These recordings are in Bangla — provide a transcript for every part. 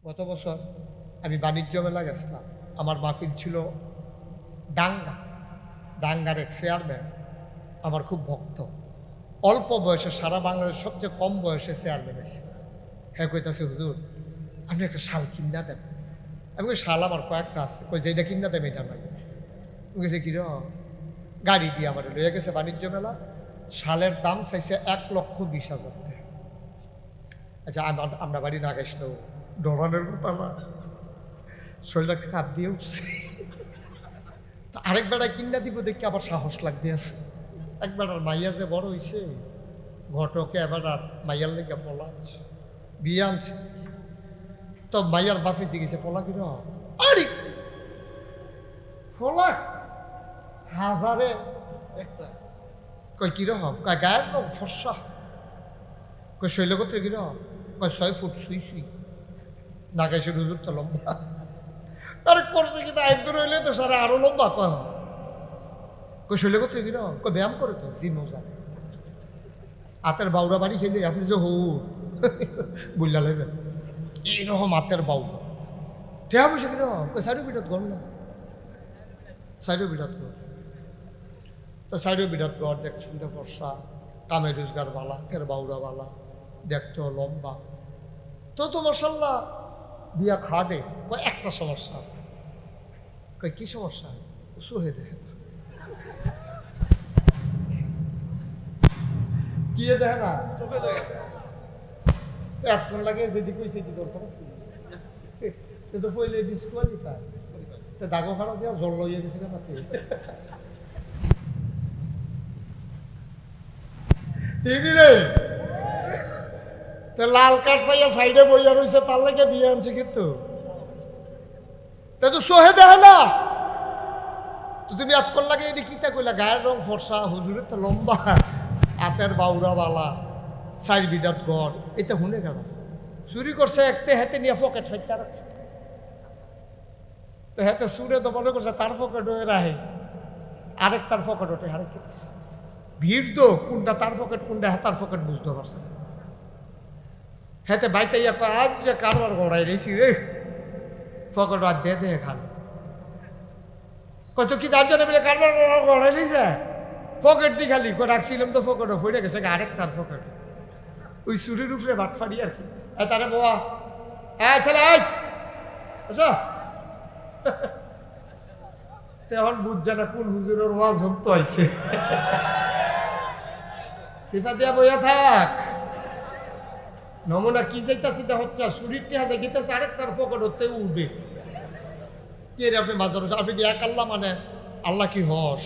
গত বছর আমি বাণিজ্য মেলা গেছিলাম। আমার মাহফিল ছিল ডাঙ্গার এক চেয়ারম্যান আমার খুব ভক্ত, অল্প বয়সে সারা বাংলাদেশ সবচেয়ে কম বয়সে চেয়ারম্যান হয়েছে। হ্যাঁ কইতাছে, হুজুর আপনি একটা শাল কিনা দেন। আমি ওই শাল আমার কয়েকটা আছে, কই যে এটা কিনা দেবে এটা লাগে। বুঝলে কি গাড়ি দিয়ে আমার লইয়া গেছে বাণিজ্য মেলা। শালের দাম চাইছে 1,20,000 টাকা। আচ্ছা আমরা বাড়ি না গেছিল ডরানের কথা না, শরীরটা কাঁপ দিয়ে উঠছে। আরেক বেড়ায় কিনা দিব দেখি আবার সাহস লাগতে আছে। একবার আর মাইয়া যে বড় হয়েছে, ঘটকে এবার আর মাইয়ার লেগে ফলা আছে, বিয়ে আনছে। তো মাইয়ার বাপে জিগেছে ফলা কিন, আরে ফলা হাজারে একটা। কই কিরকম? কয় গায়ের রং ফর্সা। কই শৈলগত্রে কিরকম? কয় 6 ফুট সুই সুই। না গাইছে হুজুর তো লম্বা। আরে করছে কিন্তু আইদুর হইলে তো সারা আরো লম্বা। কই শৈলগত্রে কিরকম? কই ব্যায়াম করে তো জিম মজা। হাতের বাউরা বাড়ি খেলে আপনি যে হৌর বুঝলা লাগবে এইরকম হাতের বাউরা ঠেয়া বসে কিরকম? কই সাইডও বিরাট গর না, সাইডও বিরাট গর। তো সাইডও বিরাট গর, দেখ শুনতে ফর্সা, কামে রোজগার বালা, হাতের বাউরা বালা, দেখতেও লম্বা। তো তো মাশাআল্লাহ বিয়া খাটে। কই একটা সমস্যা আছে। কই কি সমস্যা? সোহে দেখে কি দেখে না, চোখে দেখে। এতক্ষণ লাগে যেটি কইছে কি দরকার সে তো পইলে ডিসকোয়ালিফাই। তো দাগো খারাপ দেওয়া জল লইয়া গেছে কেন? ঠিক রে, লাল কাঠ পাইয়া সাইডে বইয়া রয়েছে, তার লাগে বিয়ে আনছে। কিন্তু তো সোহে দেখে না। তো তুমি এতক্ষণ লাগে এটি কিতা কইলা? গায়ের রং ফর্সা, হুজুরের তো লম্বা, হাতের বাউরা বালা, সাইড বিরাট গড়। এটা শুনে কেন? চুরি করছে একটা হাতে নিয়ে পকেট ফাইটা রাখছে। তো হাতে সুরে তো মনে করছে তার পকেট হয়ে রাহে, আরেক তার পকেট ওঠে আরেক খেতেছে। ভিড় তো কোনটা তার পকেট কোনটা হাতার পকেট বুঝতে পারছে। হাতে বাইতে ইয়া আজ যে কারবার গড়াই রেছি রে, পকেট আর দিয়ে দেহে খান। কত কি দাম জানে বলে কারবার গড়াই রেছে, পকেট দি খালি রাখছিলাম তো পকেটও ফিরে গেছে আরেক তার পকেট। ওই চুরির উপরে বাট ফাড়ি আর কি। তারে বাবা ছেলে আচ্ছা এখন বুঝছে না কোন হুজুরের ওয়াজ হমতো আইছে। সিফা দিয়া বইয়া থাক, নমুনা কি যাইতাছে হচ্ছে চুরির টেহা যাইতেছে আরেক তার পকেট হতে উঠবে। কে রে আপনি মাজার? আপনি কি এক আল্লাহ মানে আল্লাহ কি হস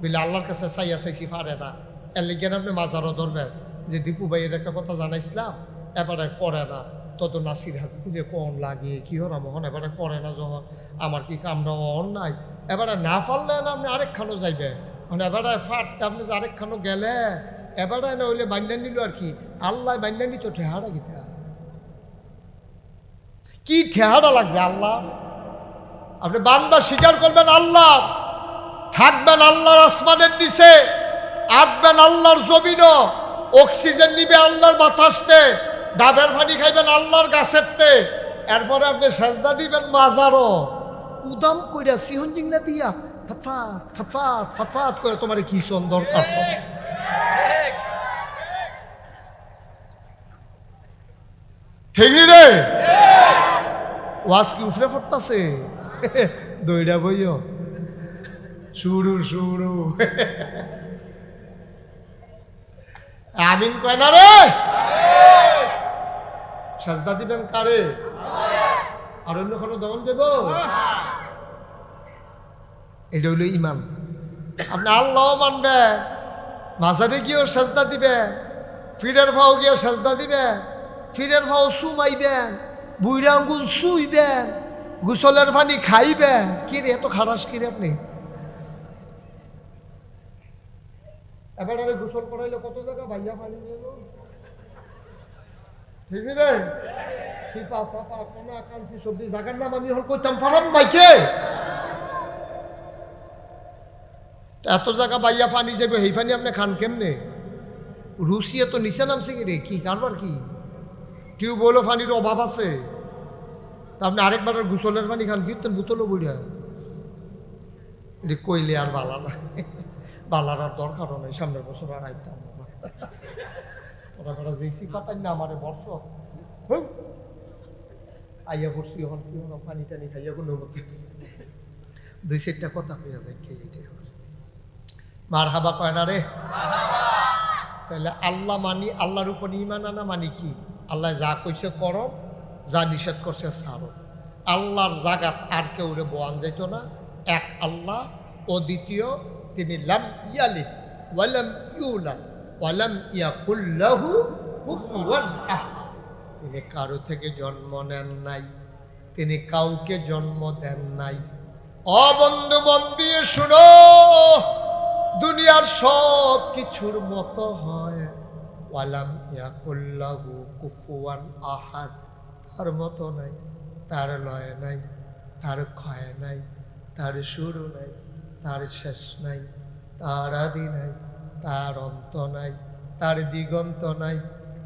বলে আল্লাহর কাছে চাইয়া চাইছি পারে না। এর লিগে আপনি মাজারও ধরবেন যে দীপু ভাইয়ের একটা কথা জানাইছিলাম, এবারে করে না। তত নাসির হাজার কোন লাগে কি হরা মোহন এবারে করে না যখন আমার কি কামটা অন্যায়। এবারে না পারলে না আপনি আরেকখানো যাইবে, মানে এবারে ফাটতে আপনি যে আরেকখানো গেলে এবারে না হইলে বান্ডা নিল আর কি। আল্লাহ বান্ডা নিত ঠেহাটা গীতা কি ঠেহাটা লাগছে আল্লাহ। আপনি বান্দা স্বীকার করবেন আল্লাহ, থাকবেন আল্লাহর আসমানের নিচে, আটবেন আল্লাহর জমিন, অক্সিজেন নিবে আল্লাহর বাতাসতে, ডাবের পানি খাইবেন আল্লাহর গাছেরতে। এরপরে আপনি সেজদা দিবেন মাজারও উদাম কইরা সিহন জিংনা দিয়া ফটফাট ফটফাট ফটফাট করে তোমার কি সুন্দর দরকার। ঠিক রে ওয়াজ কি উফরে ফটতাছে দইরা বইও শুরু শুরু। আমিন কয় না রে? সাজদা দিবেন কারে? আর অন্য কোনো দমন দেব? এটা হইল ইমান। আপনি আল্লাহ মানবে, মাজারে গিয়েও সাজদা দিবেন, ফিরের ভাও গিয়ে সাজদা দিবেন, ফিরের ভাও সুমাইবেন, বুইরা আঙ্গুল শুইবেন, গোসলের পানি খাইবেন। কি রে এত খারাস কি রে আপনি? এবার গোসল করাইলে কত জায়গা ভাইয়া পানি গেল। ঠিক রে সিপা সাপা কোনা কাঞ্চি সবজি জাগার নাম আমি হল করতাম ফারাম বাইকে। এত জায়গা বাইয়া পানি যাবে, সেই পানি আপনি খান কেমনে? রুশিয়া তো নিচে নামছে কি রে? কি কারবার কি? টিউবওয়েলও পানির অভাব আছে। তা আপনি আরেকবার গোসলের পানি খান কীর্তন বোতলও বুড়িয়া এটি কইলে আর বালা না, বালার আর দরকারও নেই, সামনের বছর আর আইতাম ওরা করা দিয়েছি পাতাই না আমারে বর্ষ আইয়া পড়ছি এখন কি হলো পানি টানি খাইয়া কোনো মতে দুই চারটা কথা কইয়া যায় কে এইটাই মার হাবা কয় না রে। তাহলে আল্লাহ মানি, আল্লাহর উপর ঈমান আনা মানি কি? আল্লাহ যা কইছে করো, যা নিষেধ করছে ছাড়ো। আল্লাহর জাগাত আর কেউ রে বোয়ান যাইত না, এক আল্লাহ। ও দ্বিতীয় তিনি লাম ইয়ালিদ ওয়ালাম ইউলাদ ওয়ালাম ইয়াকুল লাহু কুফুয়ান আহাদ। তিনি কারো থেকে জন্ম নেন নাই, তিনি কাউকে জন্ম দেন নাই। ও বন্ধু মন দিয়ে শুনো, দুনিয়ার সব কিছুর মতো হয় ওয়ালাম ইয়াকুল লাহু কুফুয়ান আহাদ। তার মতো নাই, তার লয় নাই, তার ক্ষয় নাই, তার শুরু নাই, তার শেষ নাই, তার আদি নাই, তার অন্ত নাই, তার দিগন্ত নাই,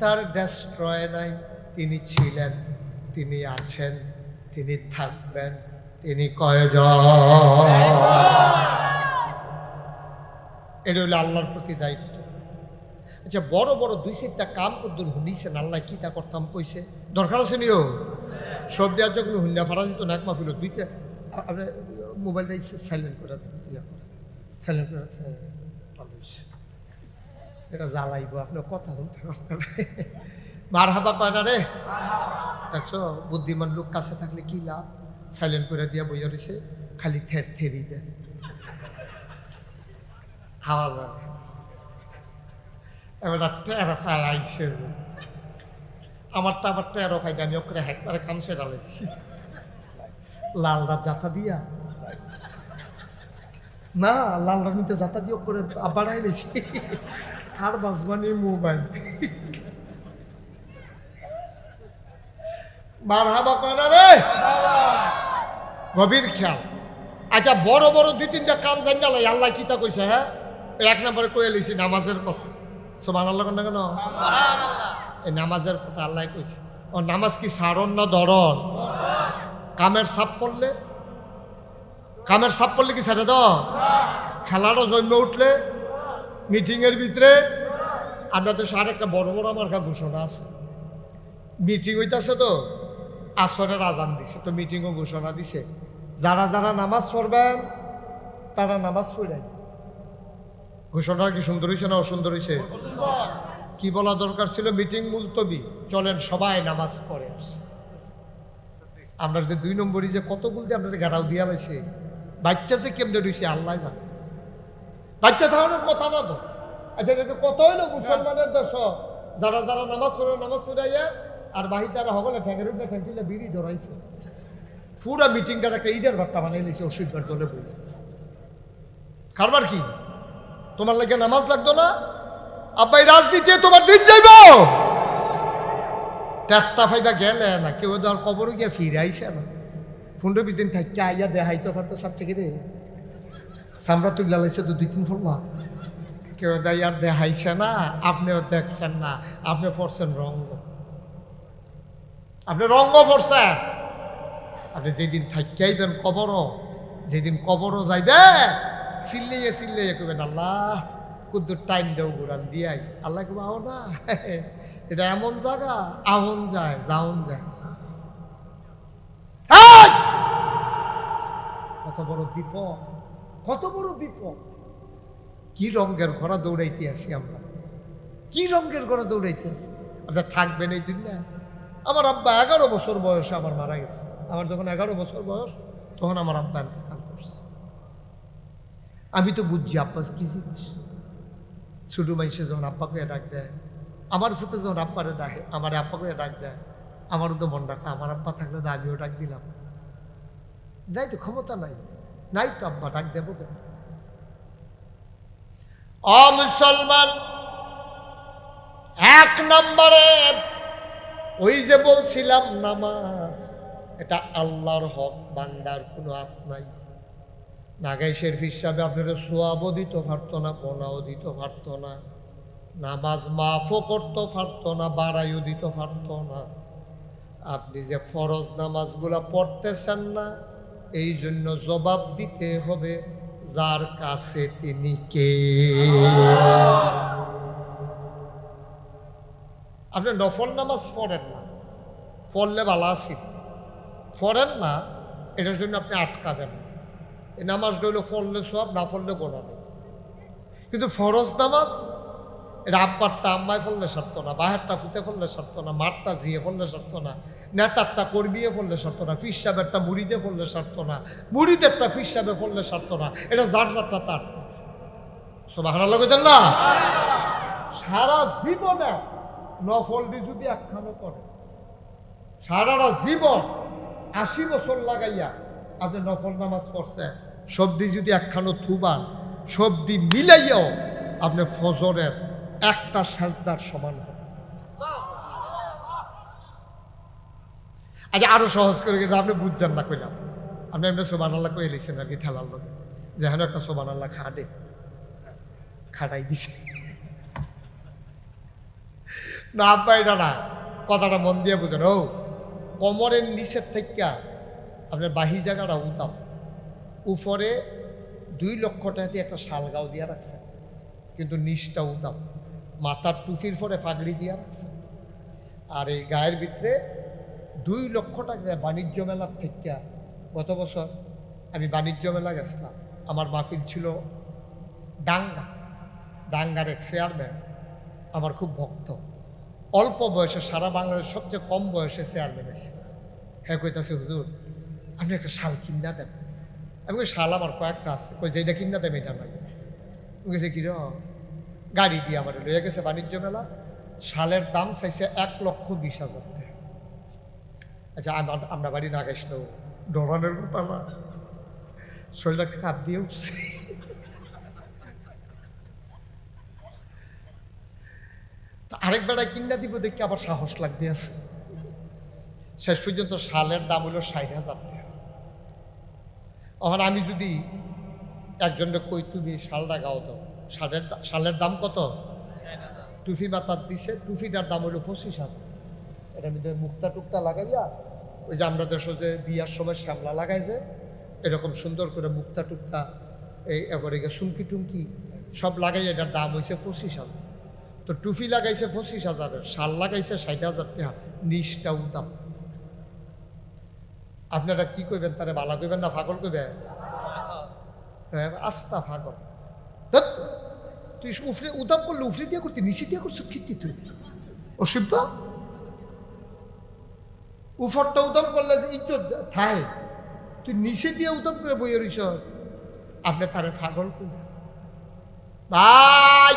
তার ডেস্ট্রয় নাই। তিনি ছিলেন, তিনি আছেন, তিনি থাকবেন, তিনি কয়জন। এটা হলো আল্লাহর প্রতি দায়িত্ব। আচ্ছা, বড় বড় দুই চারটা কাম কদ্দুর শুনিছেন আল্লাহ কি তা করতাম কইছে? দরকার আছে নিও সব দেওয়ার যখন হুন্ডা ফাড়া দিত না, এক মাহফিল দুইটা আপনার মোবাইলটা সাইলেন্ট করে সাইলেন্ট করে এটা জ্বালাইব আপনার কথা শুনতে পারতেন। মার হাবা পায় না রে, দেখছো বুদ্ধিমান লোক কাছে থাকলে কি লাভ? সাইলেন্ট করে দিয়া বইয়া রয়েছে, খালি থের থেরি দেয়, হাওয়া যাবে। এবার টেরো ফাই আইসে, আমারটা আবার টেরো ফাইটা আমি ওকে একবারে খামসে ডালাইছি লালদা জাতা দিয়া না, লালদা নিতে জাতা দিয়ে করে বাড়াই রেছি আর বাজবানি মোবাইল বার হাবা কয় না রে, গভীর খেয়াল। আচ্ছা, বড় বড় দুই তিনটা কাম জানি না আল্লাহ কি তা কইছে? হ্যাঁ, এক নম্বরে কয়ে লিছি নামাজের কথা। সুবহানাল্লাহ না কেন? এই নামাজের কথা আল্লাহ কইছে। ও নামাজ কি সারণ না ধরন? কামের সাপ পড়লে, কামের সাপ পড়লে কি ছেড়ে দাও? খেলারও জন্মে উঠলে মিটিংয়ের ভিতরে আপনাদের আর একটা বড় বড় আমার ঘোষণা আছে। মিটিং হইতেছে তো, আসরের আজান দিছে তো, মিটিংও ঘোষণা দিছে যারা যারা নামাজ পড়বেন তারা নামাজ পড়েন। ঘোষণা কি সুন্দর হয়েছে না অসুন্দর হয়েছে? কি বলা দরকার ছিল? মিটিং মুলতবি, চলেন সবাই নামাজ পড়ে আসছে। আমরা যে দুই নম্বরই যে কত বলতে আপনার গাড়াও দিয়া লাইছে, বাচ্চা যে কেমনে রয়েছে আল্লাহ জানে। বাচ্চা থাকানোর কথা না তো। আচ্ছা, এটা কত হইলো মুসলমানের দেশ, যারা যারা নামাজ পড়ে নামাজ পড়াইয়া আর বাহি তারা হগলে ঠ্যাঙের উপরে ঠ্যাঙ্কিলে বিড়ি ধরাইছে। পুরা মিটিংটা একটা ইডের ভাট্টা বানাই নিয়েছে অস্বীকার দলে বই। কারবার কি? তোমার লাগে নামাজ লাগতো না? আব্বাই রাজনীতি তোমার দিন যাইব, চারটা ফাইবা গেলে না কেউ ধর কবর গিয়া ফিরে আইসে না, 15-20 দিন থাকতে আইয়া দেখাইতে পারতো চাচ্ছে কি রে চামড়া তুলে লাইছে তো 2-3 ফলবা, কেউ দেয় আর দেখাইছে না, আপনিও দেখছেন না, আপনি পড়ছেন রঙ্গ, আপনি রঙ্গ পড়ছেন। আপনি যেদিন থাকি আইবেন কবরও, যেদিন কবরও যাইবে চিল্লাইয়ে চিল্লাইয়ে কইবেন আল্লাহ কুদ্দুর টাইম দেও ঘুরান দিয়াই। আল্লাহ কেউ আও না, এটা এমন জায়গা আহন যায় যাওন যায়। কত বড় বিপদ, কত বড় বিপদ। কি রঙের ঘোড়া দৌড়াইতে আছি আমরা, কি রঙের ঘোড়া দৌড়াইতে আছি। আপনার থাকবেন এই দুনিয়া। আমার আব্বা 11 বছর বয়সে আমার মারা গেছে। আমার যখন 11 বছর বয়স তখন আমার আব্বা ইন্তেকাল করছে। আমি তো বুঝছি আব্বা কি জিনিস। ছোট মানুষে যখন আব্বাকে ডাক দেয়, আমার ফুতে যখন আব্বারে ডাকে, আমার আব্বাকে ডাক দেয়, আমারও তো মন ডাকা। আমার আব্বা থাকলে তো আমিও ডাক দিলাম। নাই তো, ক্ষমতা নাই, নাই তো আব্বা ডাক দেবো কেন? ও মুসলমান, 1 নম্বরে ওই যে বলছিলাম নামাজ, এটা আল্লাহর হক, বান্দার কোনো হাত নাই। নাগাইশের হিসাবে আপনারা সোয়াবও দিতে পারতো না, গোনাও দিতে পারতো না, নামাজ মাফও করতে পারতো না, বাড়াইও দিতে পারতো না। আপনি যে ফরজ নামাজগুলা পড়তেছেন না, এই জন্য জবাব দিতে হবে যার কাছে তিনি কে। আপনি নফল নামাজ পড়েন না, পড়লে ভালো আছি, পড়েন না, এটার জন্য আপনি আটকাবেন না। এই নামাজটা হইলো পড়লে সব, না পড়লে গোনা নেই। কিন্তু ফরজ নামাজ এটা আব্বারটা আম্মায় পড়লে সারত না, বাহেরটা ফুতে পড়লে সারত না, মাঠটা জিয়ে পড়লে সারত না, নেতারটা কর্মিয়ে পড়লে সারত না, ফির সাহেবেরটা মুড়িদে পড়লে সারত না, মুড়িদেরটা ফির সাহেবে পড়লে সারত না। এটা যার যারটা তার। সুবহানাল্লাহ কইতেন না? সারা জীবনে নফলটি যদি একখানো করে, সারাটা জীবন 80 বছর লাগাইয়া আপনি নফল নামাজ পড়ছেন, সবদি যদি একখানো থুবান, সবদি মিলাইয়াও আপনি ফজরের একটা সাজদার সমান হবে। আচ্ছা, আরো সহজ করে কিন্তু আপনি বুঝছেন না কইলাম, আপনি এমনি সুবহানাল্লাহ কই লিখছেন আর কি ঠেলার লোকে, যেখানে একটা সুবহানাল্লাহ খাটাই দিছে না। আব্বা এটা না, কথাটা মন দিয়ে বুঝেন। ও কোমরের নিচের থেকে আপনার বাহি জায়গাটা উতাম, উপরে 2 লক্ষ টাকা দিয়ে একটা শালগাঁও দিয়ে রাখছেন, কিন্তু নিচটা উতাম, মাথার টুপির পরে পাগড়ি দিয়ে রাখছে। আর এই গায়ের ভিতরে 2 লক্ষ টাকা বাণিজ্য মেলার থেকে। গত বছর আমি বাণিজ্য মেলা গেছিলাম, আমার মাহফিল ছিল ডাঙ্গার এক চেয়ারম্যান, আমার খুব ভক্ত, অল্প বয়সে সারা বাংলাদেশ সবচেয়ে কম বয়সে চেয়ারম্যান এসে। হ্যাঁ কইতাছে, হুজুর আপনি একটা শাল কিনা দেন। আমি ওই শাল আমার কয়েকটা আছে, কই যে এটা কিনা দেবে এটা লাগে। বুঝলে কি গাড়ি দিয়ে আমার লইয়া গেছে বাণিজ্য মেলা, শালের দাম চাইছে 1,20,000 টাকা। আচ্ছা, আমরা বাড়ি না গেছিল, ডরানের কথা না, শরীরটা কাঁপ দিয়ে উঠছে। আরেক বেড়ায় কিনা দিব দেখি আবার সাহস লাগতে আছে। শেষ পর্যন্ত শালের দাম হলো 60,000 টাকা। এখন আমি যদি একজনকে কই তুমি শালটা গাও দাও, শালের দাম কত? টুফি মাথার দিছে, টুফিটার দাম হলো 25,000। এটা মধ্যে মুক্তা টুকটা লাগাইয়া, ওই যে আমরা দেশে যে বিয়ার সময় শ্যামলা লাগাই যে, এরকম সুন্দর করে মুক্তা টুকটা এই এবারে চুমকি টুমকি সব লাগাইয়া এটার দাম হয়েছে 25,000। তো টুফি লাগাইছে 25,000, শাল লাগাইছে 60,000 টাকা, নিচটাও দাম। আপনারা কি কইবেন, তারে বালা কইবেন না পাগল কইবেন? আস্তা পাগল। তুই উফরে উদাম করলে উফরে দিয়ে করতি, নিচে দিয়ে করছো কি তুই অসিব্বা? উফরটা উদাম করলে ইজ্জত থাই, তুই নিচে দিয়ে উদাম করে বইয়ে রইছ, আপনি তারে পাগল কইবেন? ভাই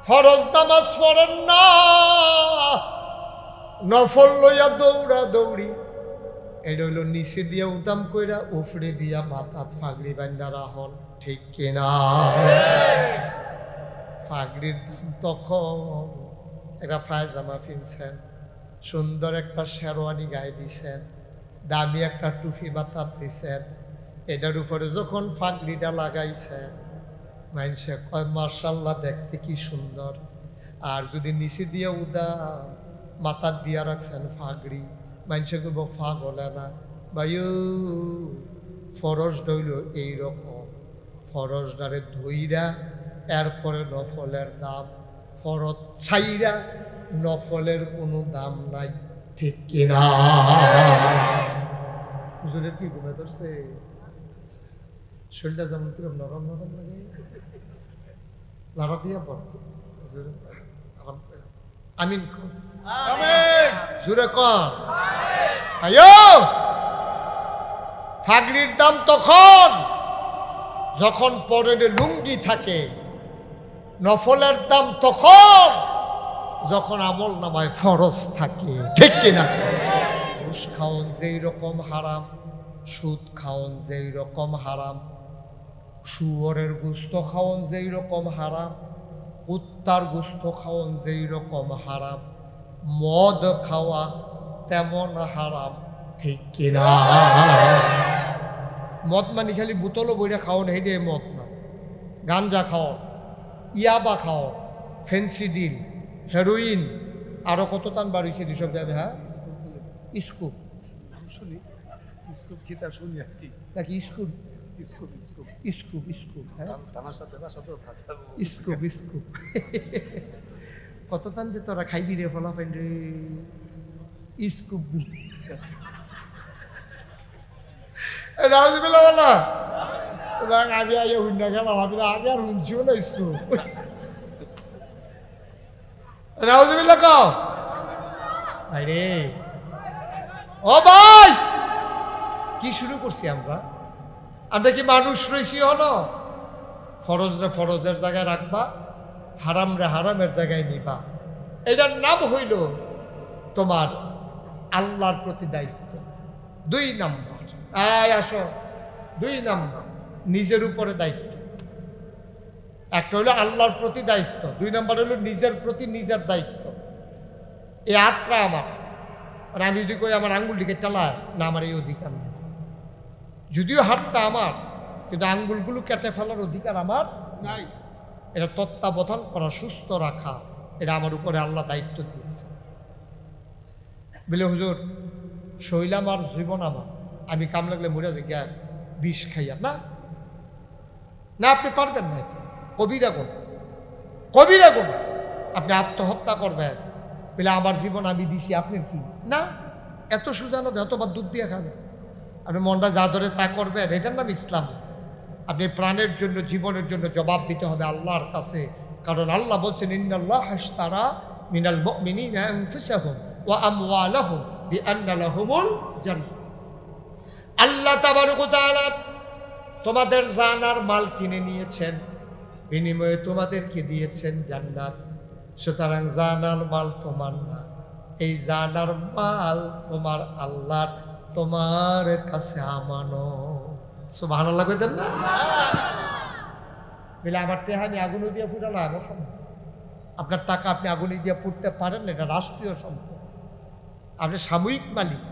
ফরজ নামাজ পড়েন না, নফল লইয়া দৌড়া দৌড়ি, এটা হইল নিচে দিয়া উদাম কইরা উফরে দিয়া মাথাত ফাগড়ি বান্ধা রাখুন, ঠিক কিনা? ফাগড়ির দাম তখন একটা পায়জামা কিনছেন, সুন্দর একটা শেরওয়ানি গায়ে দিছেন, দামি একটা টুপি মাথাত দিছেন, এটার উপরে যখন ফাগড়িটা লাগাইছেন, মানুষে কয় মাশাআল্লাহ দেখতে কি সুন্দর। আর যদি নিচে দিয়ে উদাম মাথার দিয়া রাখছেন ফাগড়ি, মানুষে কইব পাগলে না। ভাইও ফরজ ডইল এইরকম, ফরজ ডারে ধইরা এরপরে নফলের দাম, ফরজ ছাইরা নফলের কোনো দাম নাই, ঠিক কিনা? হুজুরের কি ঘুমে ধরছে? শরীরটা যেমন কিরম নরম নরম লাগে, লাড়া দিয়া পড়। আমিন জুড়ে কর। ফাগড়ির দাম তখন যখন পরনে লুঙ্গি থাকে, নফলের দাম তখন যখন আমল নামায় ফরজ থাকে, ঠিক কিনা? ঘুষ খাওন যেই রকম হারাম, সুদ খাওন যেই রকম হারাম, শুয়োরের গোস্ত খাওন যেই রকম হারাম, কুত্তার গোস্ত খাওন যেই রকম হারাম, মদ খাওয়া তেমন হারাম, ঠিক কিনা? মদ মানে খালি বোতলও বইটা খাওন, হেঁটে মদ না। গাঞ্জা খাওন, ইয়াবা খাওন, ফেন্সিডিল, হেরোইন, আরো কত টান বাড়িয়েছে এসব যাবে। হ্যাঁ, স্কুপ নাম শুনি, স্কুপ খিতা শুনি আর কি। নাকি scoop? Scoop scoop scoop scoop, হ্যাঁ তানার সাথে বাসাতেও থাকতে স্কুপ স্কুপ। কত টান যে তোরা খাইবি রে ফলাফেন রে স্কুপ। রাজবিল্লা বলা আমি আগে হুন্না গেলাম, আমি তো আগে আর হুনছিও না স্কুপ। রাজবিল্লা কও ভাই রে। ও ভাই কি শুরু করছি আমরা? আমরা কি মানুষ রয়েছি হলো? ফরজরে ফরজের জায়গায় রাখবা, হারামরে হারামের জায়গায় নিবা। এটার নাম হইল তোমার আল্লাহর প্রতি দায়িত্ব। 2 নাম্বার, আসো 2 নাম্বার নিজের উপরে দায়িত্ব। একটা হলো আল্লাহর প্রতি দায়িত্ব, 2 নাম্বার হলো নিজের প্রতি নিজের দায়িত্ব। এই হাতটা আমার, আর আমি যদি কই আমার আঙ্গুলটিকে চালায় না, আমার এই অধিকার নেই। যদিও হাতটা আমার, কিন্তু আঙ্গুলগুলো কেটে ফেলার অধিকার আমার নাই। এটা তত্ত্বাবধান করা, সুস্থ রাখা, এটা আমার উপরে আল্লাহ দায়িত্ব দিয়েছে। বলে হুজুর শৈল আমার, জীবন আমার, আমি কাম লাগলে মরে যে গিয়া বিষ খাইয়া না না, আপনি পারবেন না। এটা কবিরা গুণ, কবিরা গুণ। আপনি আত্মহত্যা করবেন বলে আমার জীবন আমি দিছি, আপনার কি না? এত সুজানো এতবার দুধ দিয়ে খাবে, আপনি মনটা যা ধরে তা করবেন, এটার নাম ইসলাম। আপনি প্রাণের জন্য, জীবনের জন্য জবাব দিতে হবে আল্লাহর কাছে। কারণ আল্লাহ বলছেন ইন্নাল্লাহ হাশতারা মিনাল মুমিনিনা আনফুসাহুম ওয়া আমওয়ালাহুম বিআন্না লাহুমুল জান্নাহ। আল্লাহ তাবারক ওয়া তাআলা তোমাদের জান আর মাল কিনে নিয়েছেন, বিনিময়ে তোমাদেরকে দিয়েছেন জান্নাত। সুতরাং জান আর মাল তোমার না, এই জান আর মাল তোমার আল্লাহর, তোমার কাছে আমানত। সুবহানাল্লাহ কইতেন না? বলে আমার টেহা আমি আগুনে দিয়ে ফুটালাম, অসম্ভব। আপনার টাকা আপনি আগুনে দিয়ে ফুটতে পারেন না, এটা রাষ্ট্রীয় সম্পদ। আপনি সাময়িক মালিক,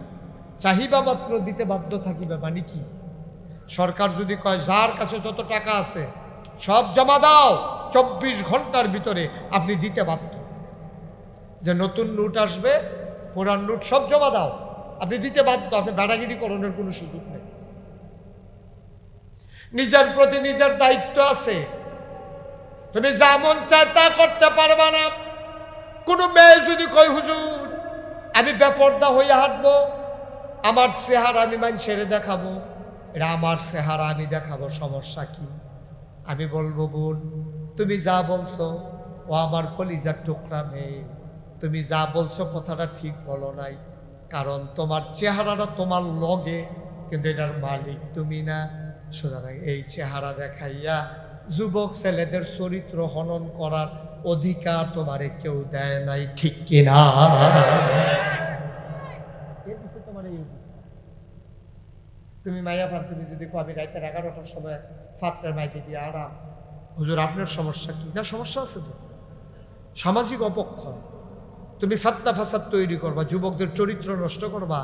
চাহিদা মাত্র দিতে বাধ্য থাকিবে। মানে কি? সরকার যদি কয় যার কাছে যত টাকা আছে সব জমা দাও, 24 ঘন্টার ভিতরে আপনি দিতে বাধ্য। যে নতুন নোট আসবে, পুরান নোট সব জমা দাও, আপনি দিতে বাধ্য। আপনি বেড়াগিরি করণের কোনো সুযোগ নেই। নিজের প্রতি নিজের দায়িত্ব আছে। তুমি যা মন চায় তা করতে পারবা না। কোনো মেয়ে যদি কয় হুজুর আমি বেপর্দা হয়ে হাঁটবো, আমার চেহারা আমি মানুষের দেখাবো, এটা আমার চেহারা আমি দেখাবো, সমস্যা কি? আমি বলবো বোন তুমি যা বলছো, ও আমার কলিজার টুকরা মেয়ে, তুমি যা বলছো কথাটা ঠিক বলো নাই। কারণ তোমার চেহারাটা তোমার লগে, কিন্তু এটার মালিক তুমি না। সুতরাং এই চেহারা দেখাইয়া যুবক ছেলেদের চরিত্র হনন করার অধিকার তোমারে কেউ দেয় নাই, ঠিক কিনা? তোমার এই তুমি মাইয়া পান, তুমি যদি কবি রাইতের 11টার সময় ফাতরের মাইকে দিয়ে আরাম, হুজুর আপনার সমস্যা কি? না সমস্যা আছে তো, সামাজিক অপক্ষয়। তুমি ফাতনা ফাসাদ তৈরি করবা, যুবকদের চরিত্র নষ্ট করবা।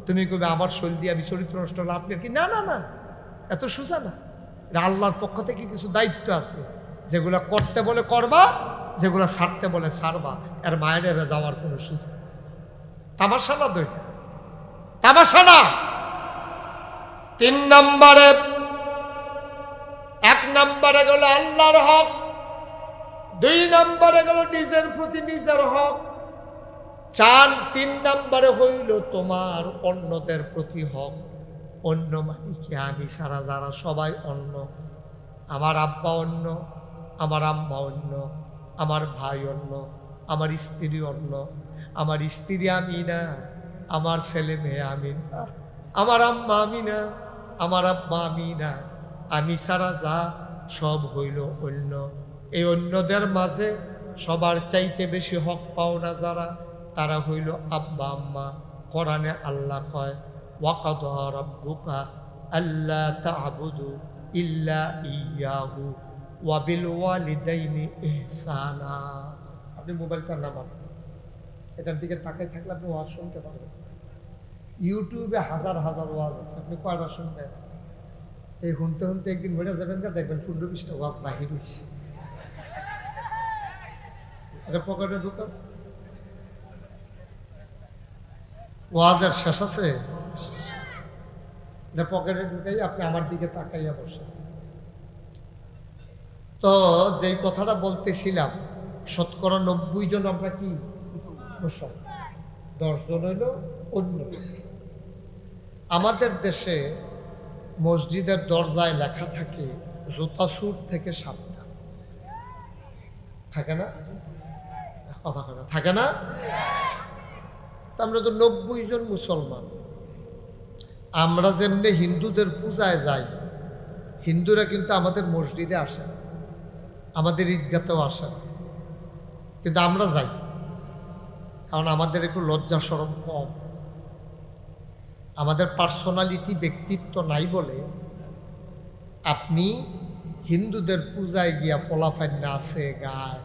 তুমি কবে আমার শৈল দিয়ে আমি চরিত্র নষ্ট হলো, আপনার কি? না না না, এত সোজা না। আল্লাহর পক্ষ থেকে কিছু দায়িত্ব আছে, যেগুলো করতে বলে করবা, যেগুলো ছাড়তে বলে ছাড়বা। এর মায়ের যাওয়ার কোনো সুযোগ, তামাশা না তো, এটা তামাশা না। 3 নম্বরে, 1 নম্বরে গেল আল্লাহর হক, 2 নম্বরে গেল নিজের প্রতি নিজের হক, 3 নম্বরে হইল তোমার অন্যদের প্রতি হক। অন্য মানে কি? আমি সারা যারা সবাই অন্য। আমার আব্বা অন্য, আমার আম্মা অন্য, আমার ভাই অন্য, আমার স্ত্রী অন্য, আমার স্ত্রী আমি না, আমার ছেলে মেয়ে আমি না, আমার আম্মা আমি না, আমার আব্বা আমি না, আমি সারা যা সব হইল অন্য। এই অন্যদের মাঝে সবার চাইতে বেশি হক পাও না যারা, তারা হইল আব্বা আম্মা। কোরআনে আল্লাহ কয় ওয়াকাদা রাব্বুকা আল্লা তা'বুদু ইল্লা ইয়াহু ওয়া বিল ওয়ালিদাইনি ইহসানা। আপনি মোবাইলটা নামান, এটার দিকে তাকাই থাকলে আপনি ওয়াজ শুনতে পারবেন। ইউটিউবে হাজার হাজার ওয়াজ আছে, আপনি কয়টা শুনবেন? এই শুনতে শুনতে একদিন বেড়ে যাবেন, দেখবেন 15-20টা ওয়াজ বাহির হয়েছে। এটা পকেটে ঢুকান, ওয়াজের শেষ আছে? এটা পকেটে ঢুকাই আপনি আমার দিকে তাকাইয়া বসে। তো যেই কথাটা বলতেছিলাম, শতকরা 90 জন আমরা কি মুসলমান, 10 জন হইল অন্য। আমাদের দেশে মসজিদের দরজায় লেখা থাকে জুতাসুর থেকে সাবধান, থাকে না? কথা কথা থাকে না? তা আমরা তো 90 জন মুসলমান। আমরা যেমনি হিন্দুদের পূজায় যাই, হিন্দুরা কিন্তু আমাদের মসজিদে আসে না, আমাদের ঈদগাতেও আসে না, কিন্তু আমরা যাই, কারণ আমাদের একটু লজ্জা শরম কম, আমাদের পার্সোনালিটি ব্যক্তিত্ব নাই বলে আপনি হিন্দুদের পূজায় গিয়া ফলাফাইন নাচে গায়,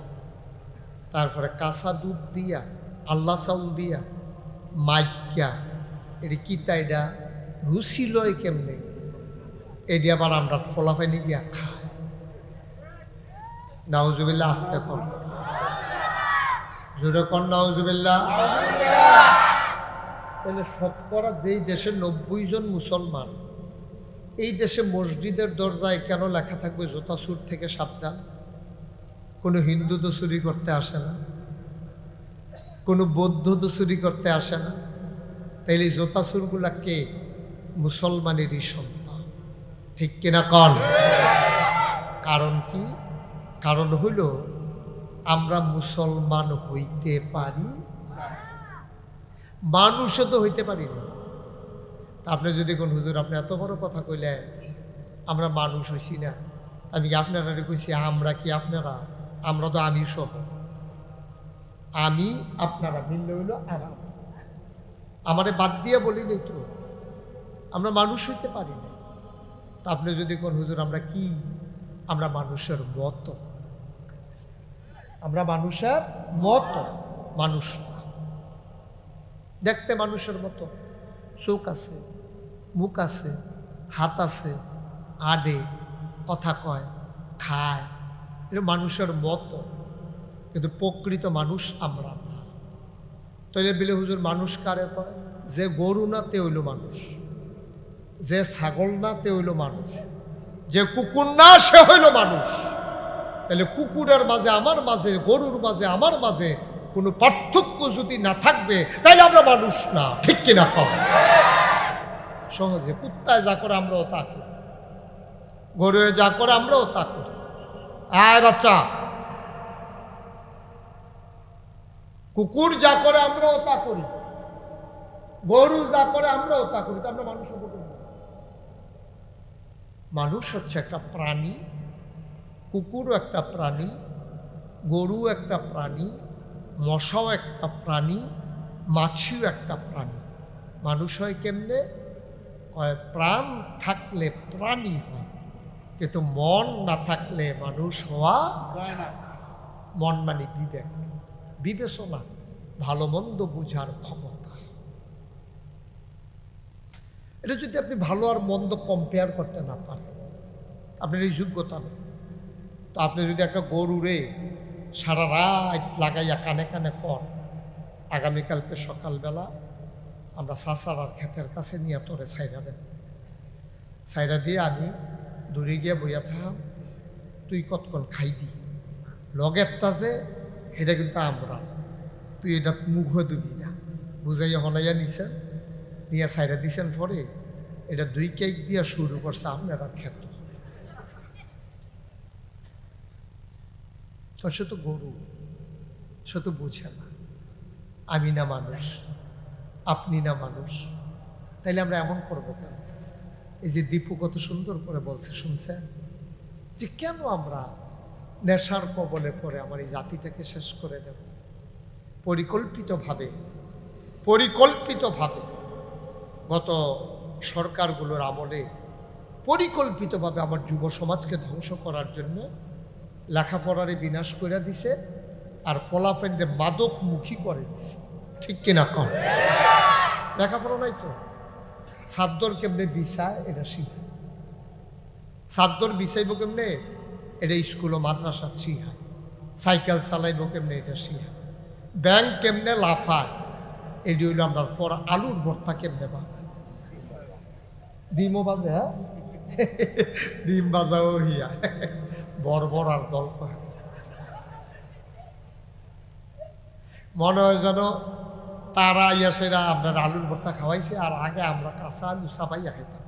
তারপরে কাঁচা দুধ দিয়া আল্লাহ চাউল দিয়া মাইকা এটি কিতা এটা রুচি লয় কেমনে, এটি আবার আমরা ফলাফাইনি গিয়া খায়। নাউজুবিল্লাহ, আসতে কর, জোরে কর নাউজুবিল্লাহ। তাহলে শতকরা যেই দেশে 90 জন মুসলমান, এই দেশে মসজিদের দরজায় কেন লেখা থাকবে জুতাসুর থেকে সাবধান? কোনো হিন্দু তো চুরি করতে আসে না, কোনো বৌদ্ধ তো চুরি করতে আসে না, তাইলে জুতাসুরগুলা কে? মুসলমানেরই সন্তান, ঠিক কিনা কন? কারণ কি? কারণ হইল আমরা মুসলমান হইতে পারি, মানুষও তো হইতে পারি না। আপনি যদি কোন হুজুর আপনি এত বড় কথা কইলেন আমরা মানুষ হইছি না, আমি কি আপনারা কইছি আমরা কি আপনারা? আমরা তো আমি সহ, আমি আপনারা মিললে হইল আরাম, আমারে বাদ দিয়ে বলি নাই তো আমরা মানুষ হইতে পারি না। তা আপনি যদি কোন হুজুর আমরা কি? আমরা মানুষের মতো, আমরা মানুষের মতো, মানুষ না। দেখতে মানুষের মতো, চোখ আছে, মুখ আছে, হাত আছে, আডে, কথা কয়, খায়, এটা মানুষের মতো, কিন্তু প্রকৃত মানুষ আমরা না। তাইলে বিলে হুজুর মানুষ কারে কয়? যে গরু না তে হইল মানুষ, যে ছাগল না তে হইল মানুষ, যে কুকুর না সে হইল মানুষ। তাহলে কুকুরের মাঝে আমার মাঝে, গরুর মাঝে আমার মাঝে কোনো পার্থক্য যদি না থাকবে তাহলে আমরা মানুষ না, ঠিক কিনা কম? সহজে কুত্তায় যা করে আমরাও তা করি, গরুয়ে যা করে আমরাও তা করি। আয় বাচ্চা, কুকুর যা করে আমরাও তা করি, গরু যা করে আমরাও তা করি, তো আমরা মানুষ হবো কেন? মানুষ হচ্ছে একটা প্রাণী, কুকুরও একটা প্রাণী, গরু একটা প্রাণী, মশাও একটা প্রাণী, মাছিও একটা প্রাণী। মানুষ হয় কেমনে? প্রাণ থাকলে প্রাণী হয়, কিন্তু মন না থাকলে মানুষ হওয়া যায় না। মন মানে বিবেক, বিবেচনা, ভালো মন্দ বুঝার ক্ষমতা। এটা যদি আপনি ভালো আর মন্দ কম্পেয়ার করতে না পারেন, আপনার এই যোগ্যতা নেই। তো আপনি যদি একটা গরুরে সারা রাত লাগাইয়া কানে কানে কর, আগামীকালকে সকালবেলা আমরা সাসারার ক্ষেতের কাছে নিয়ে তোরে ছাইরা দেব, ছাইরা দিয়ে আমি দূরে গিয়ে বইয়া থাম, তুই কতক্ষণ খাইবি, লগেরটা যে এটা কিন্তু আমরা, তুই এটা মুখ দিবি না, বুঝাইয়া হনাইয়া নিছেন, নিয়ে ছাইরা দিছেন। পরে এটা 2 কেক দিয়া শুরু করছে আপনারা ক্ষেত। সে তো গরু, সে তো বুঝে না আমি না মানুষ, আপনি না মানুষ, তাইলে আমরা এমন করবো কেন? এই যে দীপু কত সুন্দর করে বলছে, শুনছেন যে কেন আমরা নেশার কবলে পড়ে আমার এই জাতিটাকে শেষ করে দেব? পরিকল্পিতভাবে গত সরকারগুলোর আমলে পরিকল্পিতভাবে আমার যুব সমাজকে ধ্বংস করার জন্য লেখাপড়ারে বিনাশ করে দিছে, আর ফলাফেন্ডে মাদক মুখী করে দিছে, ঠিক কিনা কম? লেখাপড়া নাই তো, সাদ্দর কেমনে বিছায় এটা শিখায়, সাদ্দর বিছাইব কেমনে এটা স্কুল ও মাদ্রাসা শিখায়, সাইকেল চালাইব কেমনে এটা শিখায়, ব্যাংক কেমনে লাফায় এটি হইল আপনার পর আলুর ভর্তা কেমনে বানায়। ডিমও বাজে, হ্যাঁ ডিম বাজাও হিয়া বর্বর আর দল করে মনে হয় যেন তারা ইয়া সেরা আপনার আলুর ভর্তা খাওয়াইছে আর আগে আমরা কাঁচা আলু চাপাইয়া খেতাম।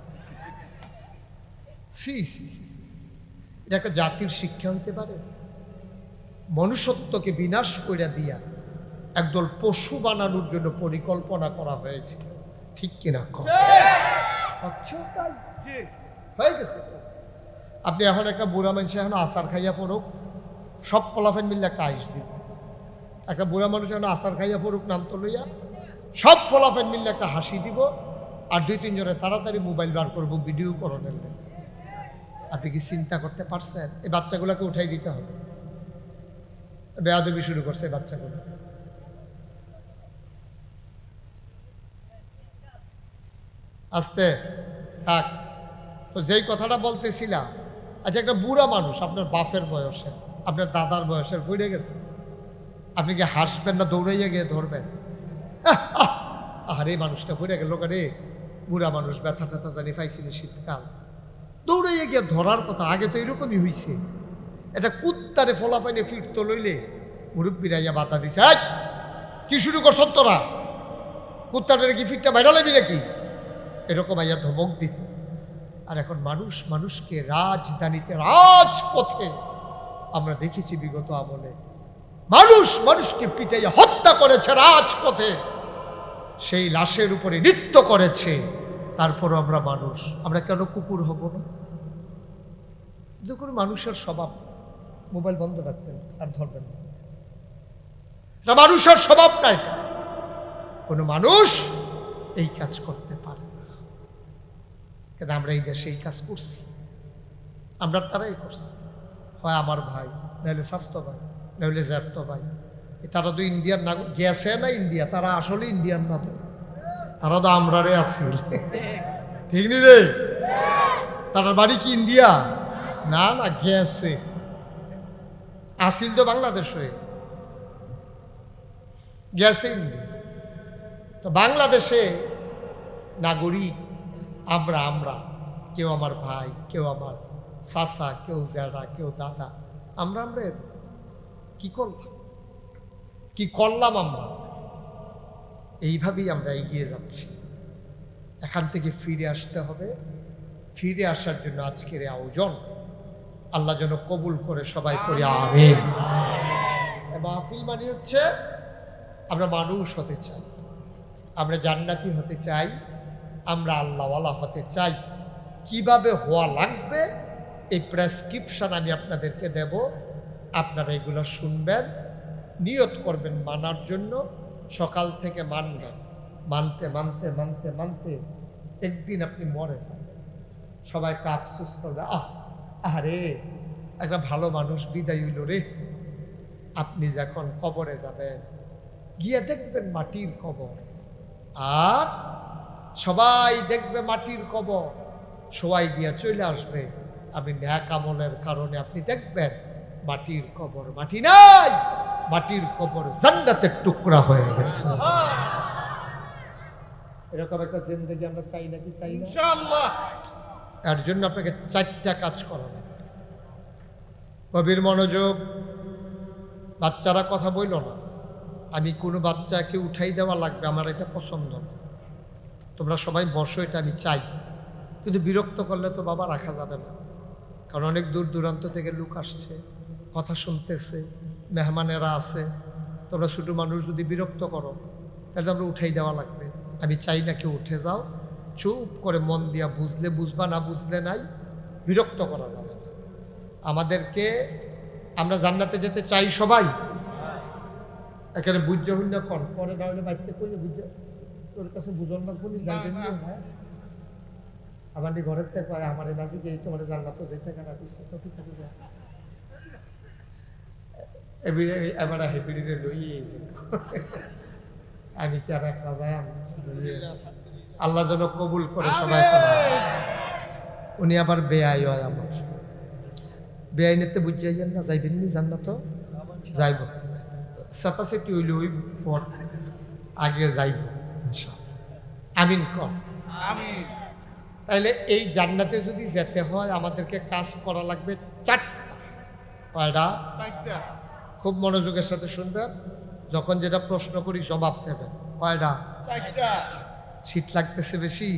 সি সি সি সি, এটা একটা জাতির শিক্ষা হইতে পারে? মনুষ্যত্বকে বিনাশ করে দিয়া একদল পশু বানানোর জন্য পরিকল্পনা করা হয়েছে, ঠিক কিনা? হয়ে গেছে। আপনি এখন একটা বুড়া মানুষ এখন আচার খাইয়া পড়ুক, সব ফলাফেন মিললে একটা আইস দিব। একটা বুড়া মানুষ এখন আচার খাইয়া পড়ুক নাম তো লইয়া, সব ফলাফেন মিললে একটা হাসি দিব, আর 2-3 জনে তাড়াতাড়ি মোবাইল বার করবো ভিডিও করণের। আপনি কি চিন্তা করতে পারছেন? এই বাচ্চাগুলোকে উঠাই দিতে হবে। বেয়াদবি শুরু করছে বাচ্চাগুলো। আস্তে থাক। তো যেই কথাটা বলতেছিলাম, আচ্ছা একটা বুড়া মানুষ আপনার বাপের বয়সে, আপনার দাদার বয়সের ঘুরে গেছে, আপনি কি হাসবেন না দৌড়াইয়া গিয়ে ধরবেন? আরে মানুষটা ঘুরে গেল রে, বুড়া মানুষ, ব্যথা ট্যাথা জানি পাইছিলি শীতকাল, দৌড়াইয়া গিয়ে ধরার কথা। আগে তো এরকমই হইছে, এটা কুত্তারে ফলাফাইনে ফিরতো লইলে মুরব্বীরা ইয়া বাধা দিছে, কি শুরু করছ তোরা, কুত্তাটারে কি ফিরটা বাইরা লাগবি নাকি, এরকম আইয়া ধমক দিত। আর এখন মানুষ মানুষকে রাজধানীতে রাজপথে আমরা দেখেছি বিগত আমলে মানুষ মানুষকে পিটাইয়া হত্যা করেছে রাজপথে, সেই লাশের উপরে নৃত্য করেছে। তারপরও আমরা মানুষ, আমরা কেন কুকুর হব না? যখন মানুষের স্বভাব, মোবাইল বন্ধ রাখবেন আর ধরবেন না, এটা মানুষের স্বভাব নাই। কোনো মানুষ এই কাজ করতে পারে না, কিন্তু আমরা এই দেশে এই কাজ করছি, আমরা তারাই করছি। হয় আমার ভাই, নাহলে স্বাস্থ্য ভাই, নাহলে জ্যাঠতো ভাই। তারা তো ইন্ডিয়ান না গেছে না ইন্ডিয়া, তারা আসলে ইন্ডিয়ান না, তো তারা তো আমরারে আসছিল, ঠিক নি রে? তার বাড়ি কি ইন্ডিয়া? না না, গেছে, আসিল তো বাংলাদেশ হয়ে গেছে ইন্ডিয়া। তো বাংলাদেশে নাগরিক আমরা, আমরা কেউ আমার ভাই, কেউ আমার চাচা, কেউ জ্যাঠা, কেউ দাদা, আমরা আমরা কি করলাম, কি করলাম আমরা? এইভাবেই আমরা এগিয়ে যাচ্ছি। এখান থেকে ফিরে আসতে হবে। ফিরে আসার জন্য আজকের এই আয়োজন আল্লাহ যেন কবুল করে সবাই করি আমিন। মাহফিল মানে হচ্ছে আমরা মানুষ হতে চাই, আমরা জান্নাতি হতে চাই, আমরা আল্লাহওয়ালা হতে চাই। কিভাবে হওয়া লাগবে এই প্রেসক্রিপশন আমি আপনাদেরকে দেব, আপনারা এগুলো শুনবেন, নিয়ত করবেন মানার জন্য। সকাল থেকে মানবেন, মানতে মানতে মানতে মানতে একদিন আপনি মরে যাবেন। সবাই একটা আফসোস করবে, আরে একটা ভালো মানুষ বিদায় হইল রে। আপনি যখন কবরে যাবেন, গিয়ে দেখবেন মাটির কবর, আর সবাই দেখবে মাটির কবর, সবাই দিয়ে চলে আসবে। আপনি ন্যাক আমলের কারণে আপনি দেখবেন মাটির কবর মাটি নাই, মাটির কবর জান্নাতের টুকরা হয়ে গেছে। এরকম একটা জিন্দেগি আমরা চাই নাকি? চাই না ইনশাআল্লাহ। এর জন্য আপনাকে 4টা কাজ করা লাগবে। গভীর মনোযোগ। বাচ্চারা কথা বইল না, আমি কোনো বাচ্চাকে উঠাই দেওয়া লাগবে, আমার এটা পছন্দ না। তোমরা সবাই বসো, এটা আমি চাই, কিন্তু বিরক্ত করলে তো বাবা রাখা যাবে না, কারণ অনেক দূর দূরান্ত থেকে লোক আসছে, কথা শুনতেছে, মেহমানেরা আছে। তোমরা ছোটো মানুষ যদি বিরক্ত করো তাহলে আমরা উঠাই দেওয়া লাগবে। আমি চাই না কেউ উঠে যাও, চুপ করে মন দিয়া বুঝলে বুঝবা, না বুঝলে নাই, বিরক্ত করা যাবে না আমাদেরকে। আমরা জান্নাতে যেতে চাই সবাই, এখানে বুঝতে হইল না কর পরে না হলে বাড়িতে করলে বুঝতে, তোর কাছে বুঝল না বলি যাইবেন। হ্যাঁ, আমার ঘরের থেকে কয় আমার নাজি যে তোমার জান্নাত যেতে কেনা দিচ্ছে, তো ঠিক আছে এবার হেপিডিরে লইয়ে আমি কি আর একটা যাই, আল্লাহ যেন কবুল করে সবাই। উনি আবার বেআই হয়, আমার বেআই নিতে বুঝে যাইয়েন না, যাইবেন নি জান্নাত? যাইব, সাতাশে হইলে ওই পর আগে যাইব ইনশাআল্লাহ। আমিন কর। আমিন। তাইলে এই জান্নাতে যদি যেতে হয় আমাদেরকে কাজ করা লাগবে 4টা। কয়টা? 4টা। খুব মনোযোগের সাথে শুনবেন, যখন যেটা প্রশ্ন করি জবাব দেবেন। কয়টা? 4টা। শীত লাগতেছে বেশি,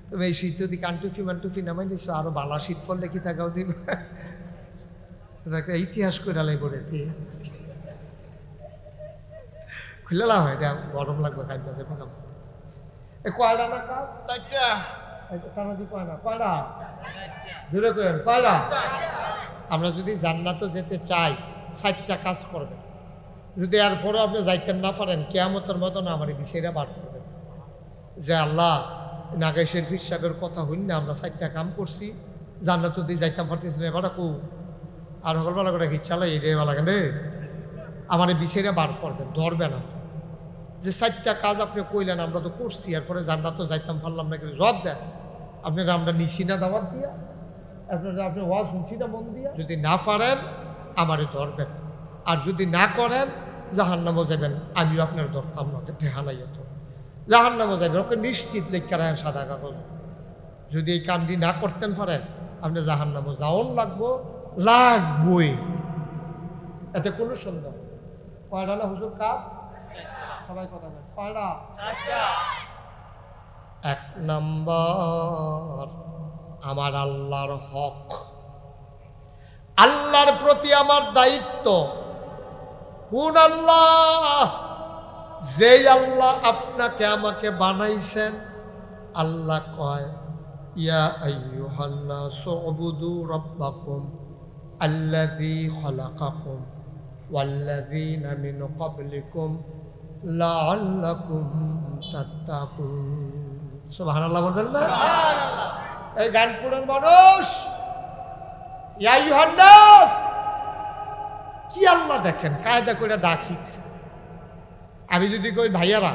তবে এই শীত যদি কানটুফি মানটুফি নামাই নিছো আরো ভালো শীত ফল লেখি থাকাও দিবে, একটা ইতিহাস করে লাই বলে দিয়ে খুলে না হয়, এটা গরম লাগবে খাইতে দেবে না। এ কয়টা না কাজ? 4টা। কানা দি কয়টা? কয়টা? জোরে করেন কয়টা? আমরা যদি জান্নাতে যেতে চাই 4টা কাজ করবেন। যদি এরপরও আপনি যাইতেন না পারেন, কিয়ামতের মতন আমার বিচাইরা বার করবেন যে আল্লাহ নাগাই শরীফ সাহেবের কথা হইন না, আমরা 4টা কাম করছি, জান্নাত দিয়ে যাইতাম পারতেছি না, এবার কু আর সকালবেলা করে কি চালাই রে বেলা কেন আমার বিচাইরা বার করবেন, ধরবে না যে 4টা কাজ আপনি কইলেন আমরা তো করছি, এরপরে জান্নাত যাইতাম পারলাম না, কিন্তু জবাব দেন আপনারা আমরা নিছি না দাওয়াত দিয়া, আপনারা আপনি ওয়াজ শুনছি না মন দিয়া। যদি না পারেন আমারে ধরবেন, আর যদি না করেন জাহান্নামও যাবেন, আমিও আপনার ধরতাম না, ঠেহানাইয়া তো জাহান্নামও যাবেন, ওকে নিশ্চিত লেখা রাখেন সাদা কাগজ। যদি এই কামটি না করতেন পারেন আপনি জাহান্নামও যাওন লাগবই, এতে কোনো সন্দেহ। কয়টা না হুজুর কাজ? সবাই কথা বলেন কয়টা? 1 নম্বর আমার আল্লাহর হক, আল্লাহর প্রতি আমার দায়িত্ব। কোন আল্লাহ? যেই আল্লাহ আপনাকে আমাকে বানাইছেন। আল্লাহ কয় ইয়া আইয়ুহান নাসু উবুদু রাব্বাকুম আল্লাযী খালাকাকুম ওয়াল্লাযীনা মিন ক্বাবলিকুম লাআল্লাকুম তাত্তাকুন। সুবহানাল্লাহ বলবেন না? সুবহানাল্লাহ। এই গান পড়েন মানুষ, ইয়া আইয়ুহান নাস, কি আল্লাহ দেখেন কায়দা করে ডাকিস। আমি যদি কই ভাইয়ারা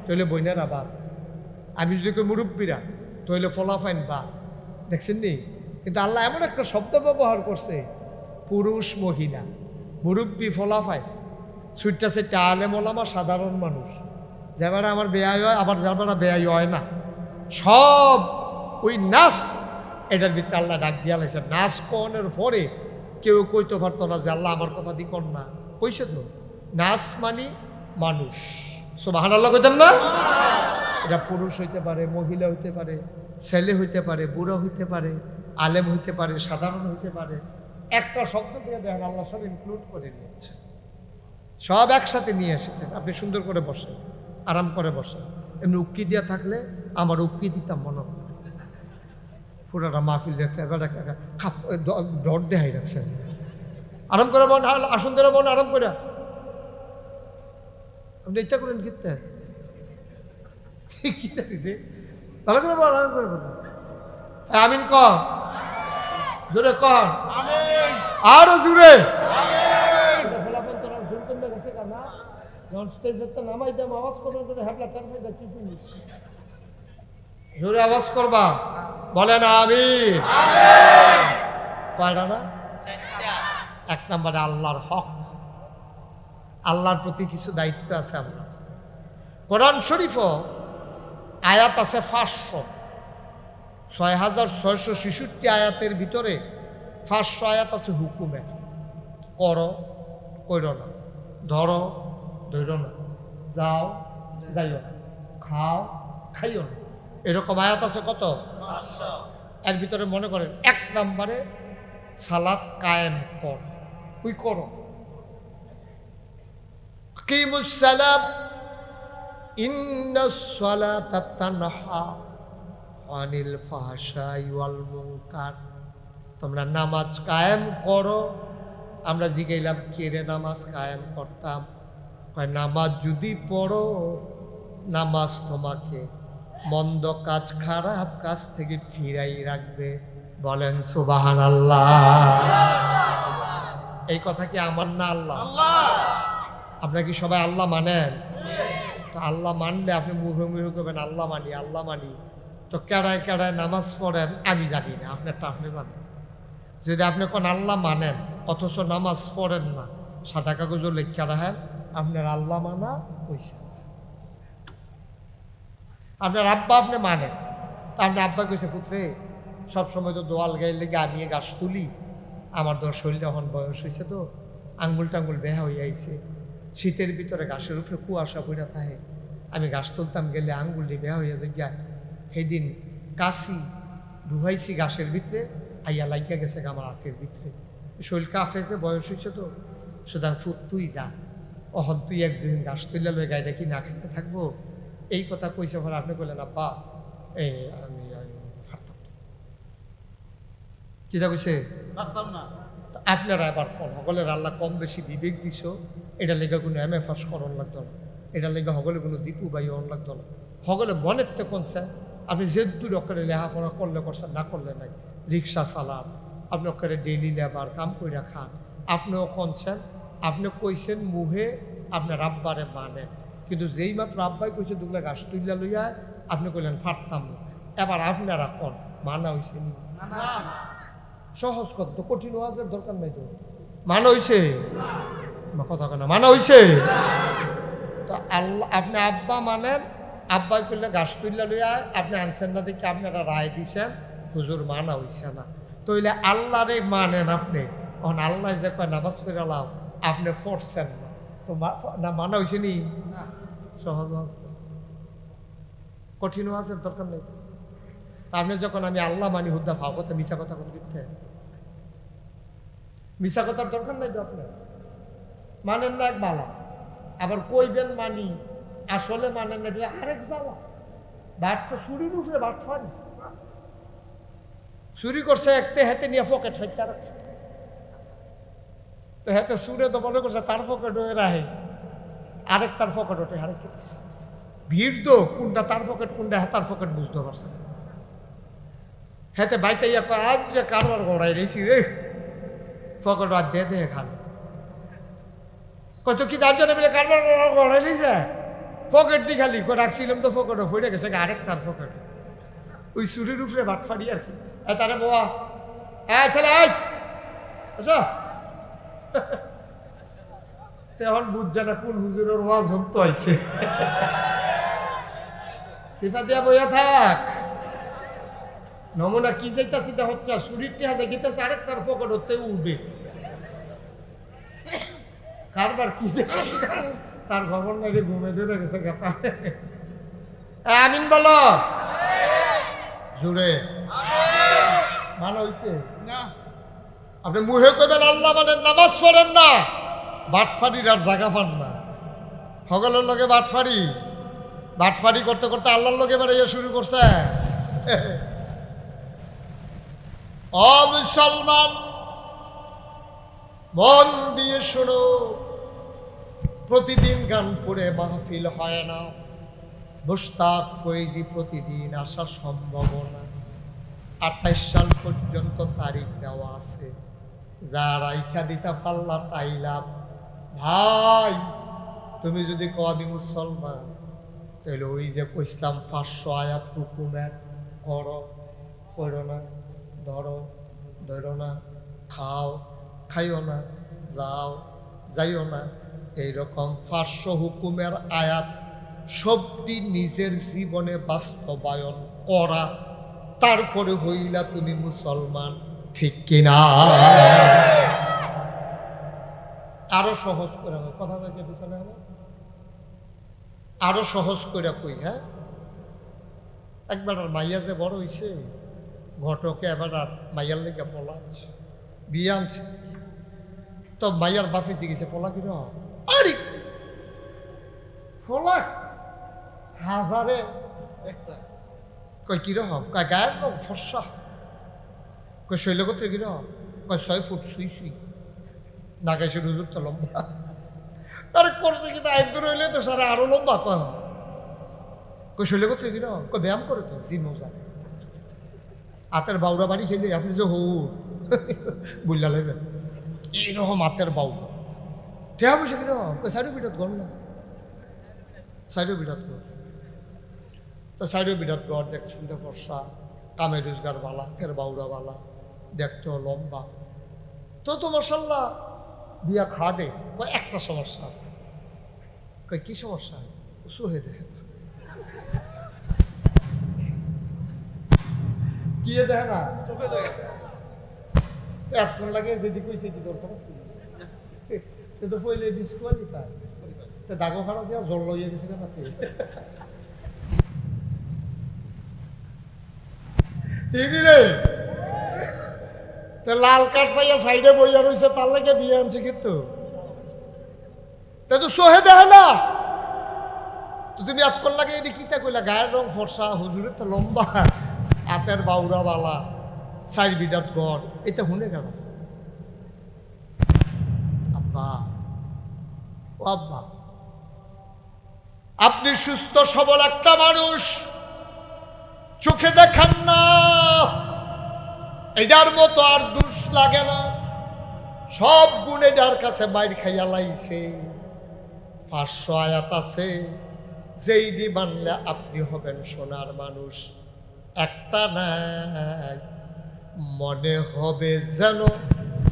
তাহলে বইনারা বাদ, আমি যদি কই মুরব্বীরা তাহলে ফলাফাইন বাদ, দেখছেন নি? কিন্তু আল্লাহ এমন একটা শব্দ ব্যবহার করছে, পুরুষ মহিলা মুরব্বী ফলাফাইন সুইটটা সেটা আলেম ওলামা সাধারণ মানুষ, যারা আমার বেয়াই হয় আবার যারা বেয়াই হয় না, সব ওই নাচ এটার ভিতরে আল্লাহ ডাক দিয়া লাইছে। নাচ কনের পরে কেউ কইতে পারতো না যে আল্লাহ আমার কথা দি কর না, কইছে তো নাচ মানি মানুষ। সুবহানাল্লাহ কইতেন না? এটা পুরুষ হইতে পারে, মহিলা হইতে পারে, ছেলে হইতে পারে, বুড়ো হইতে পারে, আলেম হইতে পারে, সাধারণ হইতে পারে। একটা শব্দ দিয়ে দেখেন আল্লাহ সব ইনক্লুড করে নিয়েছে, সব একসাথে নিয়ে এসেছেন। আপনি সুন্দর করে বসেন, আরাম করে বসেন। এমনি উক্কি দিয়া থাকলে আমার উক্কি দিতাম মনে হয়, পুরাটা মাহফিল ডর দেখাই রাখছে। আরাম করে বোন, আসুন ধরে বোন, আরাম করে। আপনি ইচ্ছা করেন কিনতে ভালো করে বল, আরাম করে বলুন আমিন কর, জোরে কর আরো জোরে। জোরে আওয়াজ করবা, বলেন আমিন। কয়টা না? 1 নম্বরে আল্লাহর হক, আল্লাহর প্রতি কিছু দায়িত্ব আছে আপনার। কোরআন শরীফও আয়াত আছে 500, 6666 আয়াতের ভিতরে 500 আয়াত আছে হুকুমের। করো, কইরো না, ধরো, ধরো না, যাও, যাইও না, খাও, খাইও না, এরকম আয়াত আছে কত? 500। এর ভিতরে মনে করেন 1 নম্বরে সালাত কায়েম কর, ওই করো। কিমুস সালাত ইন্নাস সালাতা তানহা আনিল ফাহশাই ওয়াল মুনকার। তোমরা নামাজ কায়েম করো। আমরা জিগাইলাম কে রে নামাজ কায়েম করতাম? নামাজ যদি পড়ো, নামাজ তোমাকে মন্দ কাজ, খারাপ কাজ থেকে ফিরাই রাখবে। বলেন সুবহানাল্লাহ। এই কথা কি আমার না আল্লাহ? আপনারা কি সবাই আল্লাহ মানেন? তো আল্লাহ মানলে আপনি মুখে মুখে করবেন আল্লাহ মানি, আল্লাহ মানি। তো কেড়ায় কেড়ায় নামাজ পড়েন আমি জানি না, আপনারটা আপনি জানেন। যদি আপনি কোন আল্লাহ মানেন অথচ নামাজ পড়েন না, সাদা কাগজও লেখা রাখেন আপনার আল্লাহ মানা হয়েছে। আপনার আব্বা আপনি মানেন, তা আপনার আব্বা কইছে পুত্রে সবসময় তো দোয়াল গাইলে লেগে আমি গাছ তুলি, আমার তো শরীরটা এখন বয়স হয়েছে, তো আঙ্গুল টাঙ্গুল বেহা হয়ে আইছে, শীতের ভিতরে ঘাসের উপরে কুয়াশা পড়া থাকে, আমি গাছ তুলতাম গেলে আঙ্গুলটি বেহা হইয়া যায়, সেদিন কাশি ডুবাইছি গাছের ভিতরে, আইয়া লাগিয়া গেছে আমার হাতের ভিতরে, শরীর কাফেছে, বয়স হয়েছে, তো সুতরাং ফুট তুই যা, অহন তুই একজন গাছ তুলে লয়ে গাড়িটা কি না খেতে থাকবো। এই কথা কইছে পরে আপনি বললেন আব্বা এই আমি ফারতাম না, কিতা কইছে পারতাম না। আপনারা এবার সকলের আল্লাহ কম বেশি বিবেক দিছ, এটা লেগে কোনো MFS করণ লাগতো না, এটা লেগে সকলে কোনো দীপু বাই অন লাগতো না, সকলে মনের তো কনছে আপনি যে দূর অক্ষরে লেখাপড়া করলে করছেন, না করলে নাই, রিক্সা চালান, আপনি অক্ষরে ডেইলি লেবার কাম করে খান, আপনিও কনছেন, আপনি কইছেন মুহে আপনার আব্বারে মানে, কিন্তু যেই মাত্র আব্বাই কইছে দুগুলা গাছ তুইলা লইয়া আপনি কইলেন ফারতাম না, এবার আপনারা কন মানা হয়েছে নি? সহজ কথা তো, কঠিন ওয়াজের দরকার নাই তো, মানা হইছে কথা কেন মানা হইছে? তো আল্লাহ আপনি আব্বা মানেন, আব্বাই করলে গাছ তুললা লইয়া আপনি আনছেন না দেখে আপনারা রায় দিছেন হুজুর মানা হইছে না, তইলে আল্লাহরে মানেন আপনি, এখন আল্লাহ যে কয় নামাজ পড়ালাম আপনি পড়ছেন না, তো না মানা হইছে নি? সহজ ওয়াজ তো, কঠিন ওয়াজের দরকার নেই তো। আপনি যখন আমি আল্লাহ মানি হুদ্দা ভাও কথা মিশা কথা কোন দিতে, মিশা কথার দরকার নাই তো, আপনার মানেন না এক বালা, আবার কইবেন মানি আসলে মানেন না আরেক জ্বালা, বাটফা চুরির উপরে বাটফারি, চুরি করছে একটা হাতে নিয়ে পকেট হাইতে রাখছে, তো হাতে চুরে তো মনে করছে তার পকেট হয়ে রাহে, আরেক তার পকেট ওঠে আরেক দিচ্ছে, ভিড় তো কোনটা তার পকেট কোনটা হাতার পকেট বুঝতে পারছে, হেতে বাইতে ইয়া আজ যে কারবার গড়াই রেছি রে, পকেট আর দিয়ে দিয়ে খান কত কি দাম জানে বলে কারবার গড়াই রেছে, পকেট দি খালি রাখছিলাম তো পকেটও হয়ে গেছে আরেক তার পকেট, ওই চুরির উপরে বাট ফাড়ি আর কি, তারে বাবা হ্যাঁ ছেলে আচ্ছা এখন বুঝছে না কোন হুজুরের ওয়াজ হমতো আইছে, সিফা দিয়া বইয়া থাক, নমুনা কি যাইতাছি তা হচ্ছে চুরির টেহা যাইতেছে আরেক তার পকেট হতে উঠবে, কারবার কি তার খবর নাই, ঘুমে ধরে গেছে গাপা, আমিন বলো জুড়ে মানা হইছে না আপনি মুহে কইবেন আল্লাহ মানে নামাজ পড়েন না, বাটফাড়ির আর জায়গা পান না, সকলের লগে বাটফাড়ি, বাটফাড়ি করতে করতে আল্লাহর লগে বেড়াইয়া শুরু করছে। ও মুসলমান মন দিয়ে শোনো, প্রতিদিন গান পড়ে মাহফিল হয় না, মুশতাক ফৈজি প্রতিদিন আসা সম্ভব না, 28 সাল পর্যন্ত তারিখ দেওয়া আছে, যার আইখা দিতে পারলা তাইলাম, ভাই তুমি যদি কও আমি মুসলমান, তাহলে ওই যে কইসলাম 500 আয়াত হুকুমের করো, করো না, ধরো ধরো না, খাও খাইও না, যাও যাইও না, এইরকম 500 হুকুমের আয়াত সবটি নিজের জীবনে বাস্তবায়ন করা, তারপরে হইলা তুমি মুসলমান, ঠিক কিনা? আরো সহজ করে কথা বলতে পিছনে হবে, আরো সহজ করে কই, হ্যাঁ একবার আর মাইয়া যে বড় হইছে, ঘটকে এবার আর মাইয়ার লেগে ফলাচ্ছে, বিয়ে আনছে, তো মাইয়ার বাপে জিগেছে ফলা কিনা, আরে ফলা হাজারে একটা, কয় কিরকম, কয় গায়ের রং ফর্সা, কয় শৈলগত্রে কিরকম, কয় 6 ফুট সুই সুই, নাগাইছে হুজুর তো লম্বা, আরে করছে কিন্তু একদূর হইলে তো সারা আরো লম্বা, কয় শৈলগত্রে কিরকম, কয় ব্যায়াম করে তো জিম মজা, হাতের বাউরা বাড়ি খেলে আপনি যে হৌর বুঝলা লাগবেন এইরকম হাতের বাউরা ঠেয়া পয়সা কিরকম, কয় সাইডও বিরাট গর না, সাইডও বিরাট গর, তো সাইডও বিরাট গর, দেখতে শুনতে ফর্সা, কামে রোজগার বালা, ফের বাউরা বালা, দেখতেও লম্বা, তো মাশাল্লাহ বিয়া খাটে, একটা সমস্যা আছে, কই কি সমস্যা, উঁচু হয়ে দেখে কি দেখে না চোখে দেখে এখন লাগে যদি কইছে কি দরকার সে তো পইলে ডিসকোয়ালিফাই তো দাগো খাড়া দিয়া জল লইয়া গেছে না ঠিক রে তো লাল কাঠ পাইয়া সাইডে বইয়া রয়েছে তার লাগে বিয়ে আনছে কিন্তু তা তো সোহে দেখে না তো তুমি এতক্ষণ লাগে এটি কিতা কইলা গায়ের রং ফর্সা হুজুরের তো লম্বা হাতের বাউরা বালা সাইড বিটাত গড় এটা শুনে গেল আব্বা ও আব্বা আপনি সুস্থ সবল একটা মানুষ চোখে দেখেন না এটার মতো আর দুষ লাগে না সব গুণ এটার কাছে মাইর খাইয়া লাইছে 500 আয়াত আছে যেইটি মানলে আপনি হবেন সোনার মানুষ একটা নাই মনে হবে যেন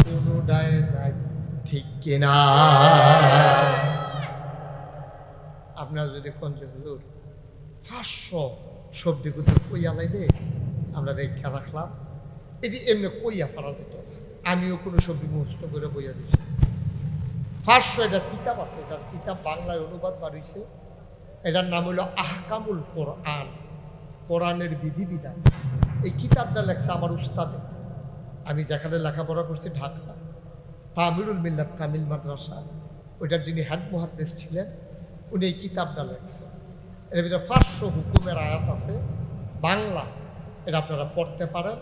কোনোটাই নাই ঠিক কিনা আপনার যদি কঞ্জে হুজুর 500 শব্দ কোথাও কইয়া লাইলে আমরা রেখা রাখলাম এটি এমনি কইয়া পারা যেত আমিও কোনো শব্দ মুহস্ত করে বইয়া দিচ্ছি 500 এটার কিতাব আছে এটার কিতাব বাংলায় অনুবাদ বাড়িয়েছে এটার নাম হলো আহকামুল কোরআন কোরআনের বিধিবিধান এই কিতাবটা লেখছে আমার উস্তাদে আমি যেখানে লেখাপড়া করছি ঢাকা তামিরুল মিল্লাত কামিল মাদ্রাসা ওইটার যিনি হেড মুহাদ্দিস ছিলেন উনি এই কিতাবটা লেখছেন এর ভিতরে 500 হুকুমের আয়াত আছে বাংলা এটা আপনারা পড়তে পারেন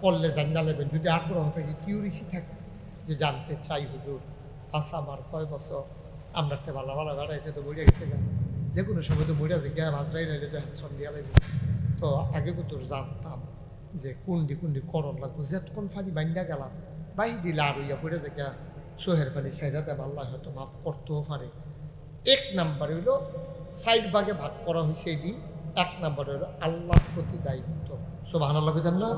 পড়লে জানা নেবেন যদি আগ্রহ থাকে কিউরিসি থাকে যে জানতে চাই হুজুর আচ্ছা আমার কয় বছর আমরা তো ভালো ভালো বেড়াইতে তো মরিয়া গেছে গা যে কোনো সময় তো মরিয়া যে গিয়ে হাজরাই নাইলে তো হাসরাম দিয়া লাগবে তো আগে তো জানতাম যে কুন্ডি কুন্ডি করণ লাগবো যেতক্ষণ ফানি বান্ডা গেলাম বাহি দিলে আর ইয়া পড়ে যে গিয়া সোহের ফানি সাইডাতে আল্লাহ হয়তো মাফ করতেও পারে 1 নাম্বার হইল সাইড ভাগে ভাগ করা হয়েছে এটি 1 নাম্বার হইল আল্লাহর প্রতি দায়িত্ব সুবহানাল্লাহ বুঝেন না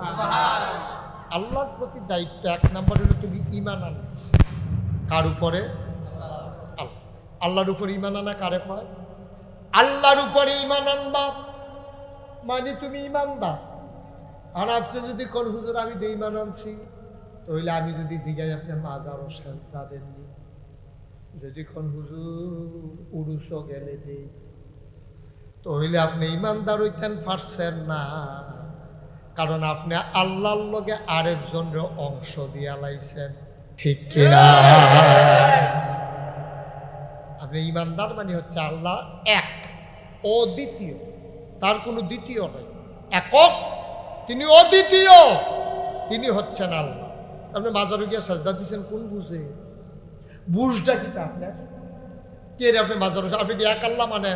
আল্লাহর প্রতি দায়িত্ব 1 নাম্বার হইল তুমি ঈমান আনবে কার উপরে আল্লাহর উপরে ঈমান আনা কারে কয় আল্লাহর উপরে ঈমান আনবা মানে তুমি ঈমানদার আর আপনি যদি কোন হুজুর আমি তো ঈমান আনছি তাহলে আমি যদি জিগাই আপনি মাজার ও সেজদা দেননি যদি কোন হুজুর উড়ুস গেলে দেই তাহলে আপনি ঈমানদার হইতেন পারছেন না কারণ আপনি আল্লাহর লগে আরেকজনের অংশ দিয়া লাইছেন ঠিক কিনা আপনি ঈমানদার মানে হচ্ছে আল্লাহ এক অদ্বিতীয় তার কোনো দ্বিতীয় নয় একক তিনি অদ্বিতীয় তিনি হচ্ছেন আল্লাহ আপনি মাজারে গিয়ে সাজদা দিচ্ছেন কোন বুঝে বুঝটা কি আপনার কে রে আপনি মাজারে আপনি কি এক আল্লাহ মানে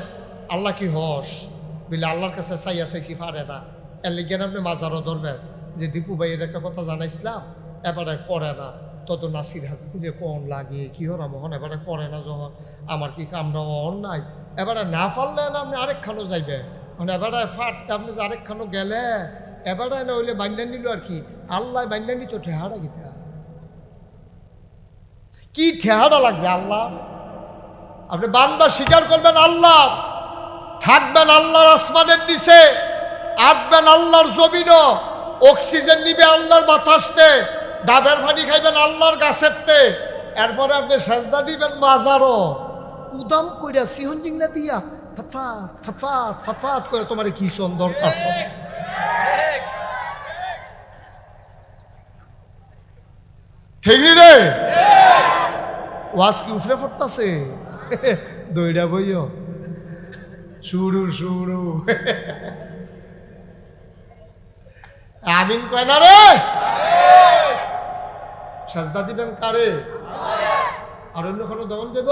আল্লাহ কি হস বলে আল্লাহর কাছে চাইয়া চাইছি পারে না এর লিগে আপনি মাজারও ধরবেন যে দীপু ভাইয়ের একটা কথা জানাইছিলাম এবারে করে না তত নাসির হাজির কোন লাগে কি হরা মোহন এবারে করে না যখন আমার কি কামরা অন নাই এবারে না পারলে না আপনি আরেকখানো যাইবে মানে এবারে ফাটতে আপনি যে আরেকখানো গেলে এবারে না হইলে বান্ডা নিল আর কি আল্লাহ বান্ডা নিত ঠেহারা গীতা কি ঠেহারা লাগছে আল্লাহ আপনি বান্দা স্বীকার করবেন আল্লাহ থাকবেন আল্লাহর আসমানের নিচে আটবেন আল্লাহর জমিন অক্সিজেন নিবে আল্লাহর বাতাসতে ডাবের পানি খাইবেন আল্লাহর গাছেরতে এরপরে আপনি সেজদা দিবেন মাজারও উদাম কইরা সিহন জিংলা দিয়া ফটফাট ফটফাট ফটফাট করে তোমার কি সুন্দর ঠিক রে ওয়াজ কি উফরে ফটতাছে দইরা বইও শুরু শুরু আমিন কয় না রে সাজদা দিবেন কারে আর অন্য কোনো দমন দেব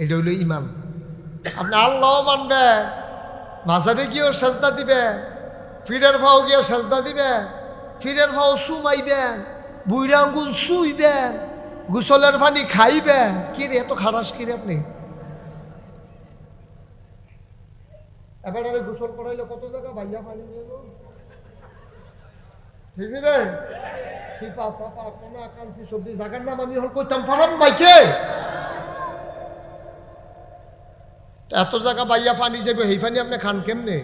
এটা হইল ইমান আপনি আল্লাহ মানবেন মাজারে গিয়েও সাজদা দিবেন ফিরের ভাও গিয়ে সাজদা দিবেন ফিরের ভাও সুমাইবেন বুইরা আঙ্গুল সুইবেন গোসলের পানি খাইবেন কি রে এত খারাস কি রে আপনি এবার আরে গোসল করাইলে কত জায়গা ভাইয়া পানি দেব ঠিক রে সিপা সাপা কোনা কাঞ্চি সবজি জায়গার নাম আমি হল করতাম পারাম বাইকে এত জায়গা বাইয়া পানি যাবে সেই পানি আপনি খান কেমনে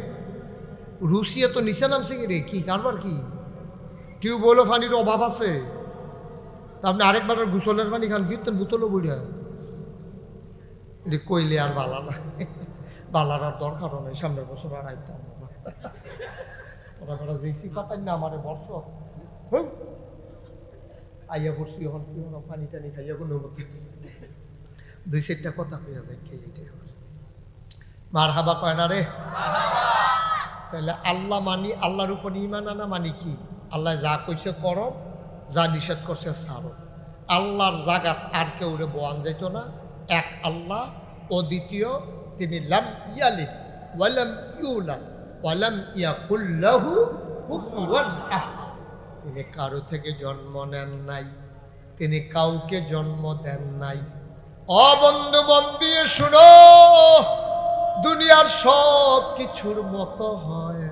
রুশিয়া তো নিচে নামছে কি রে, কি কারবার কি? টিউবওয়েলও পানির অভাব আছে, তা আপনি আরেকবার গোসলের পানি খান, কীর্তন বোতলও বুঝা কইলে আর বালানা, বালার আর দরকারও নেই, সামনের বছর আর আইতাম ওরা বেড়া দেখছি পাতাই না আমারে বর্ষ আইয়া পড়ছি, এখন কি হলো পানি টানি খাইয়া কোনো মধ্যে দুই চারটা কথা হইয়া যায় কে এইটাই মার হাবা কয় না রে। তাহলে আল্লাহ মানি, আল্লাহর উপর ইমান আনা মানি কি? আল্লাহ যা কইছে করো, যা নিষেধ করছে ছাড়ো। আল্লাহর জাগাত আর কেউ রে বোয়ান যাইতো না, এক আল্লাহ। ও দ্বিতীয়, তিনি লাম ইয়ালিদ ওয়ালাম ইউলাদ ওয়ালাম ইয়াকুল লাহু কুফুয়ান আহাদ। তিনি কারো থেকে জন্ম নেন নাই, তিনি কাউকে জন্ম দেন নাই। অবন্ধু মন দিয়ে শুনো, দুনিয়ার সব কিছুর মতো হয়,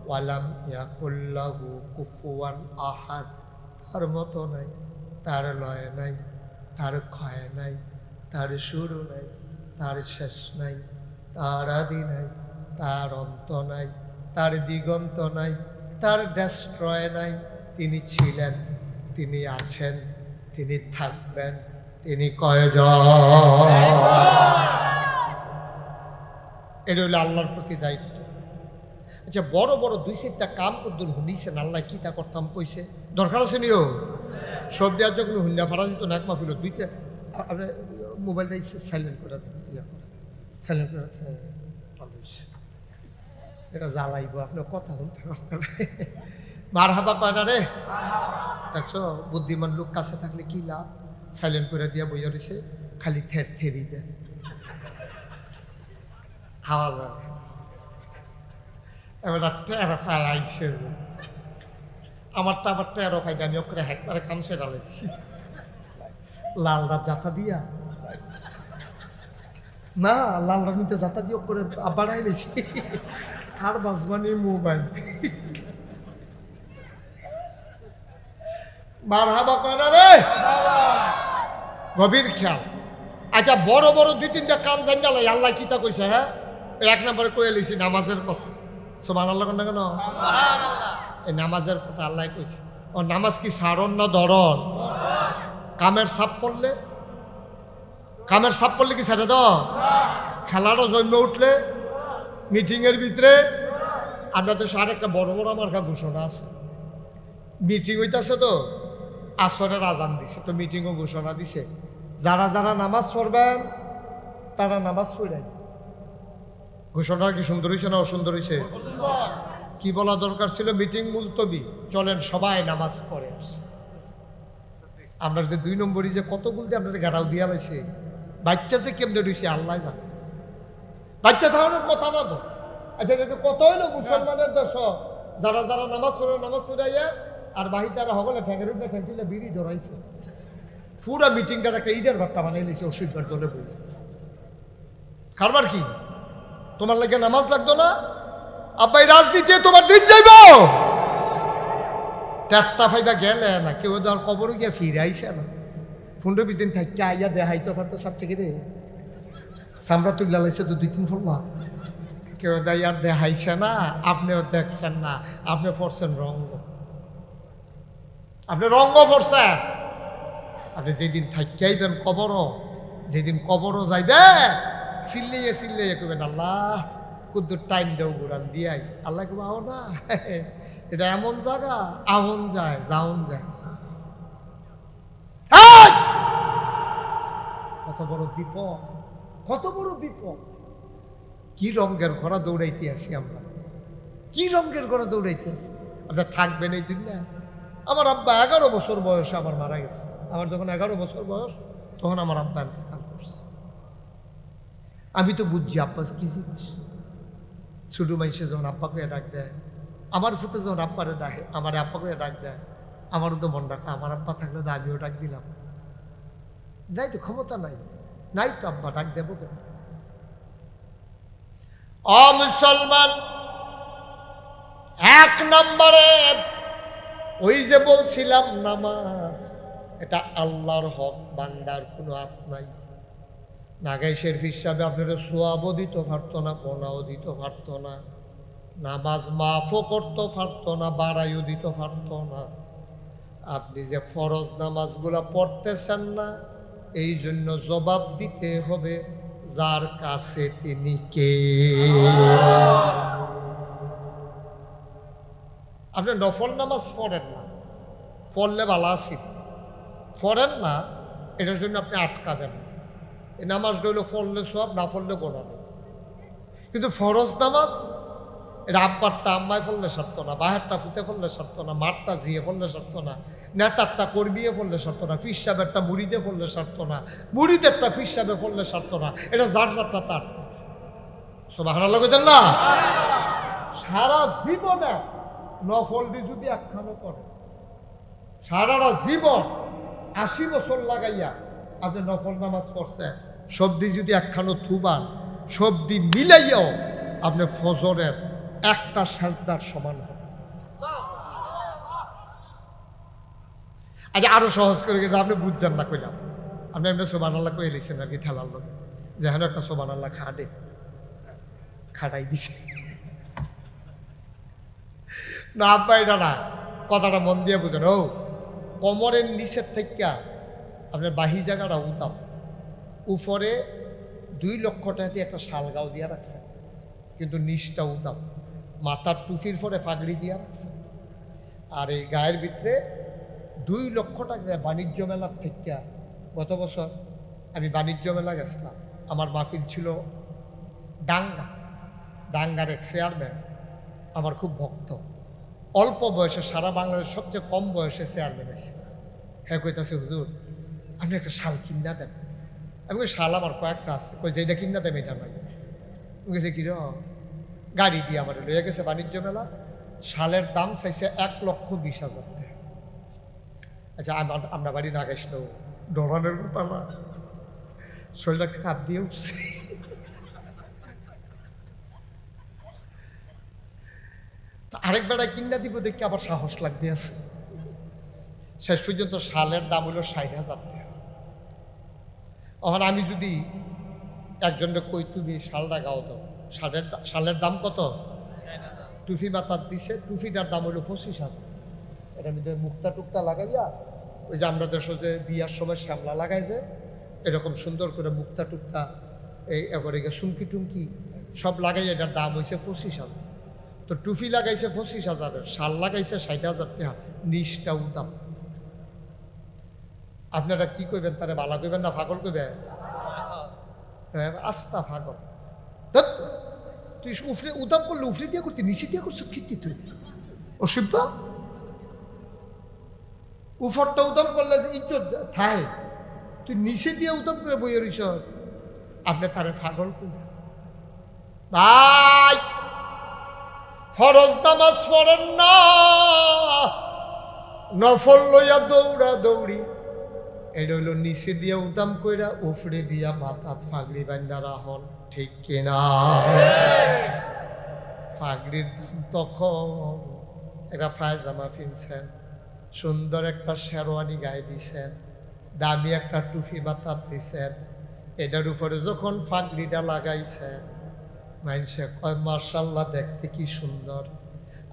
ওয়ালাম ইয়াকুল লাহু কুফুয়ান আহাদ। তার মতো নাই, তার লয় নাই, তার ক্ষয় নাই, তার শুরু নাই, তার শেষ নাই, তার আদি নাই, তার অন্ত নাই, তার দিগন্ত নাই, তার ডেস্ট্রয় নাই। তিনি ছিলেন, তিনি আছেন, তিনি থাকবেন, তিনি কয়জন? এটা হলো আল্লাহর প্রতি দায়িত্ব। আচ্ছা, বড় বড় দুই চারটা কাম কদ্দুর শুনিছেন, আল্লাহ কি তা করতাম কইছে? দরকার আছে নিও সব দেওয়ার যখন হুন্ডা ফাড়া দিত না, এক মাহফিল দুইটা আপনার মোবাইলটা সাইলেন্ট করে সাইলেন্ট করে এটা জ্বালাইব, আপনার কথা শুনতে পারতেন। মার হাবা পায় না রে, দেখছো বুদ্ধিমান লোক কাছে থাকলে কি লাভ? সাইলেন্ট করে দিয়া বইয়া রয়েছে, খালি থের থেরি দেয়, হাওয়া যাবে। এবার টেরা ফাই আইসে, আমারটা আবার টেরো ফাইটা আমি ওকে একবারে খামসে ডালাইছি, লাল রাত জাতা দিয়া না, লাল রানিতে জাতা দিয়ে করে বাড়াই রয়েছি, আর বাজবানি মোবাইল মার হাবা কয় না রে, গভীর খেয়াল। আচ্ছা, বড় বড় দুই তিনটা কাম জানি না আল্লাহ কিতা কইছে। হ্যাঁ, এক নম্বরে কয়ে লিছি নামাজের কথা। সুবহানাল্লাহ না কেন? এই নামাজের কথা আল্লাহ কইছে। ও নামাজ কি সারণ না ধরন? কামের সাপ পড়লে, কামের সাপ পড়লে কি ছেড়ে দাও? খেলারও জন্মে উঠলে, মিটিংয়ের ভিতরে আপনাদের সার একটা বড় বড় আমার ঘোষণা আছে। মিটিং হইতেছে তো, আসরের আজান দিছে তো, মিটিংও ঘোষণা দিছে, যারা যারা নামাজ পড়বেন তারা নামাজ পড়েন। ঘোষণা কি সুন্দর হয়েছে না অসুন্দর হয়েছে? কি বলা দরকার ছিল? মিটিং মুলতবি, চলেন সবাই নামাজ পড়ে। আমরা যে 2 নম্বরই যে কত বলতে আপনার গাড়াও দিয়া লাইছে, বাচ্চা যে কেমনে রয়েছে আল্লাহ জানে। বাচ্চা থাকানোর কথা না তো। আচ্ছা, এটা কত হইলো মুসলমানের দেশ, যারা যারা নামাজ পড়ে নামাজ পড়াইয়া, আর বাহি তারা হগলে ঠ্যাঙের উপরে ঠ্যাং দিলে বিড়ি ধরাইছে। পুরা মিটিংটা একটা ইডের ভাট্টা বানাই নিয়েছে অস্বীকার দলে বই। কারবার কি? তোমার লাগে নামাজ লাগতো না? আব্বাই রাজনীতি তোমার দিন যাইব, চারটা ফাইবা গেলে না, কেউ ধর কবর গিয়া ফিরে আইসে না, 15-20 দিন থাকতে আইয়া দেখাইতে পারতো সাচ্ছে কি রে, চামড়া তুলে লাইছে তো 2-3 ফোলা, কেউ দেয় আর দেখাইছে না, আপনিও দেখছেন না, আপনি পড়ছেন রঙ্গ, আপনি রঙ্গ পড়ছেন। আপনি যেদিন থাকি আইবেন কবরও, যেদিন কবরও যাইবে, চিল্লাইয়ে চিল্লাইয়ে কইবেন আল্লাহ কুদ্দুর টাইম দেও ঘুরান দিয়াই, আল্লাহ কেউ আও না, এটা এমন জায়গা আহন যায় যাওন যায়। কত বড় বিপদ, কত বড় বিপদ। কি রঙের ঘোড়া দৌড়াইতে আছি আমরা, কি রঙের ঘোড়া দৌড়াইতে আছি। আপনার থাকবেন এই দুনিয়া। আমার আব্বা 11 বছর বয়সে আমার মারা গেছে। আমার যখন 11 বছর বয়স, তখন আমার আব্বা ইন্তেকাল করছে। আমি তো বুঝছি আব্বা কি জিনিস। ছোট মানুষে যখন আব্বাকে ডাক দেয়, আমার ফুতে যখন আব্বারে ডাকে, আমার আব্বাকে ডাক দেয়, আমারও তো মন ডাকা, আমার আব্বা থাকলে তো আমিও ডাক দিলাম। নাই তো, ক্ষমতা নাই, নাই তো আব্বা ডাক দেবো কেন? মুসলমান, 1 নম্বরে ওই যে বলছিলাম নামাজ, এটা আল্লাহর হক, বান্দার কোনো হাত নাই। নাগাইশের হিসাবে আপনারা সোয়াবও দিতে পারতো না, কোনাও দিতে পারতো না। নামাজ মাফও করতে পারতো না, বাড়াইও দিতে পারতো না। আপনি যে ফরজ নামাজগুলা পড়তেছেন না, এই জন্য জবাব দিতে হবে যার কাছে তিনি কে। আপনি নফল নামাজ পড়েন না, পড়লে ভালো আছি, পড়েন না, এটার জন্য আপনি আটকাবেন না। এই নামাজটা হইলো পড়লে সব, না পড়লে গোনা নেই। কিন্তু ফরজ নামাজ এটা আব্বারটা আম্মায় পড়লে সারতো না, বাহেরটা ফুতে পড়লে সারতো না, মাঠটা জিয়ে পড়লে সারতো না, নেতারটা কর্মিয়ে পড়লে সারতো না, ফির সাহেবেরটা মুড়িদে পড়লে সারতো না, মুড়িদেরটা ফির সাহেবে পড়লে সারতো না। এটা যার যারটা তার। সুবহানাল্লাহ কইতেন না? সারা জীবনে নফলটি যদি একখানো করে, সারাটা জীবন 80 বছর লাগাইয়া আপনি নফল নামাজ পড়ছেন, সবদি যদি একখানো থুবান, সবদি মিলাইয়াও আপনি ফজরের একটা সাজদার সমান হবে। আচ্ছা, আরো সহজ করে কিন্তু আপনি বুঝছেন না কইলাম, আপনি এমনি সুবহানাল্লাহ কই লিখছেন আর কি, ঠেলার লোক যেখানে একটা সুবহানাল্লাহ খাটাই দিছে না। আব্বা এটা না, কথাটা মন দিয়ে বুঝেন। ও কোমরের নিচের থেকে আপনার বাহি জায়গাটা উতাম, উপরে 2 লক্ষ টাকা দিয়ে একটা শালগাঁও দিয়ে রাখছেন, কিন্তু নিচটা উতাম, মাথার টুপির পরে পাগড়ি দিয়ে রাখছে। আর এই গায়ের ভিতরে 2 লক্ষ টাকা বাণিজ্য মেলার থেকে। গত বছর আমি বাণিজ্য মেলা গেছিলাম, আমার মাহফিল ছিল ডাঙ্গার এক চেয়ারম্যান, আমার খুব ভক্ত, অল্প বয়সে সারা বাংলাদেশ সবচেয়ে কম বয়সে চেয়ারম্যান এসে। হ্যাঁ কইতাছে, হুজুর আপনি একটা শাল কিনা দেন। আমি কই শাল আমার কয়েকটা আছে, কই যে এটা কিনা দেন, এটা নাই। বুঝলে কি গাড়ি দিয়ে আমার লইয়া গেছে বাণিজ্য মেলা, শালের দাম চাইছে 1,20,000 টাকা। আচ্ছা, আমরা বাড়ি না গেছিল, ডরানের কথা না, শরীরটা কাঁপ দিয়ে উঠছে। আরেক বেড়ায় কিনা দিব দেখি আবার সাহস লাগতে আছে। শেষ পর্যন্ত শালের দাম হলো 60,000 টাকা। এখন আমি যদি একজনকে কই তুমি শালটা গাও দাও, শালের দাম কত? টুফি মাথার দিছে, টুফিটার দাম হলো 25,000। এটা মধ্যে মুক্তা টুকটা লাগাইয়া, ওই যে আমরা দেশে যে বিয়ার সময় শ্যামলা লাগাই যে, এরকম সুন্দর করে মুক্তা টুকটা এই এবারে চুমকি টুমকি সব লাগাইয়া এটার দাম হয়েছে 25,000। তো টুফি লাগাইছে 25,000, শাল লাগাইছে 60,000 টাকা, নিচটা উদাম। আপনারা কি কইবেন, তারা বালা কইবেন না পাগল কইবেন? আস্তা পাগল। তুই উফরে উদাম করলে উফরে দিয়ে করতি, নিচে দিয়ে করছো কি তুই অসভ্য? উফরটা উদাম করলে ইজ্জত থাই, তুই নিচে দিয়ে উদাম করে বইয়ে রইছ, আপনি তারে পাগল কইবেন? ভাই ফরজ নামাজ পড়েন না, নফল লইয়া দৌড়া দৌড়ি, এটা হইল নিচে দিয়া উদাম কইরা উফরে দিয়া মাথাত ফাগড়ি বান্ধা রাখুন, ঠিক কিনা? ফাগড়ির দাম তখন একটা পায়জামা কিনছেন, সুন্দর একটা শেরওয়ানি গায়ে দিছেন, দামি একটা টুপি মাথাত দিছেন, এটার উপরে যখন ফাগড়িটা লাগাইছেন, মানুষে কয় মাশাআল্লাহ দেখতে কি সুন্দর।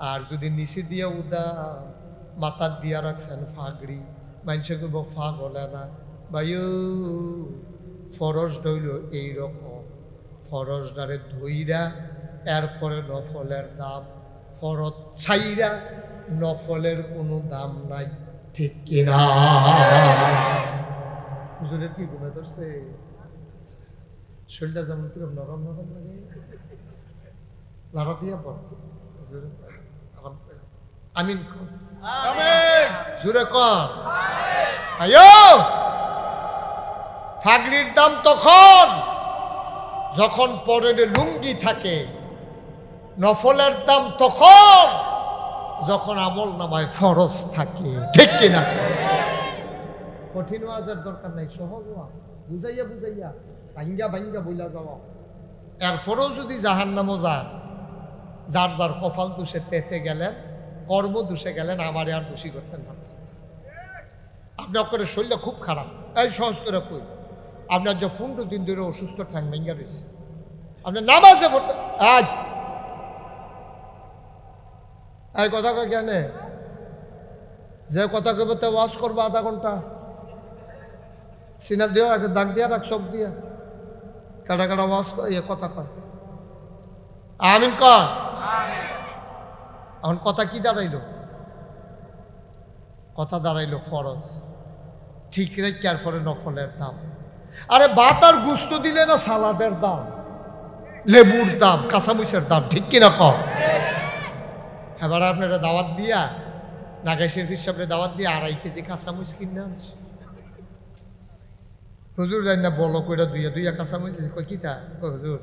আর যদি নিচে দিয়ে উদা মাথার দিয়া রাখছেন ফাগড়ি, মানুষে কইব পাগলে না ভাইও। ফরজ ডইল এইরকম, ফরজ ডারে ধইরা এরপরে নফলের দাম, ফরজ ছাইরা নফলের কোনো দাম নাই, ঠিক কিনা? হুজুরের কি ঘুমে ধরছে? শরীরটা যেমন কিরকম নরম নরম লাগে, লাড়া দিয়া পড়। আমিন জুড়ে কর। আয়ো ফাগড়ির দাম তখন যখন পরনে লুঙ্গি থাকে, নফলের দাম তখন যখন আমল নামায় ফরজ থাকে, ঠিক কিনা? কঠিন ওয়াজের দরকার নাই, সহজ ওয়াজ, বুঝাইয়া বুঝাইয়া ভাঙ্গা ভাঙ্গা বইলা যাওয়া। এরপরেও যদি জাহান্নামও যান, যার যার কপাল দোষে তেতে গেলেন, কর্ম দোষে গেলেন, আমারে আর দোষী করতেন পারতেন। আপনি আপনার শরীরটা খুব খারাপ, এই সহজ করে কই, আপনার যে 15 দিন ধরে অসুস্থ ঠ্যাং ভেঙ্গা রয়েছে, আপনি নামাজে পড়তে, আজ এই কথা কয় কেনে যে কথা কইবে তে ওয়াশ করবো আধা ঘন্টা সিনা দিয়ে রাখ দাগ দিয়া রাখ সব দিয়া কাটা কাটা ওয়াশ ইয়ে কথা কয় আমিন কর এখন কথা কি দাঁড়াইলো কথা দাঁড়াইলো ফরজ ঠিক রেখার পরে নফলের দাম আরে ভাত আর গুস্ত দিলে না সালাদের দাম লেবুর দাম কাঁচামরিচের দাম ঠিক কিনা কম এবার আপনারা দাওয়াত দিয়া নাগাই শরীফ সাহেবের দাওয়াত দিয়ে 2.5 কেজি কাঁচামরিচ কিনে আনছে হুজুর রান্না বলো কইরা দুইয়া কাঁচামরিচ কই কি তা হুজুর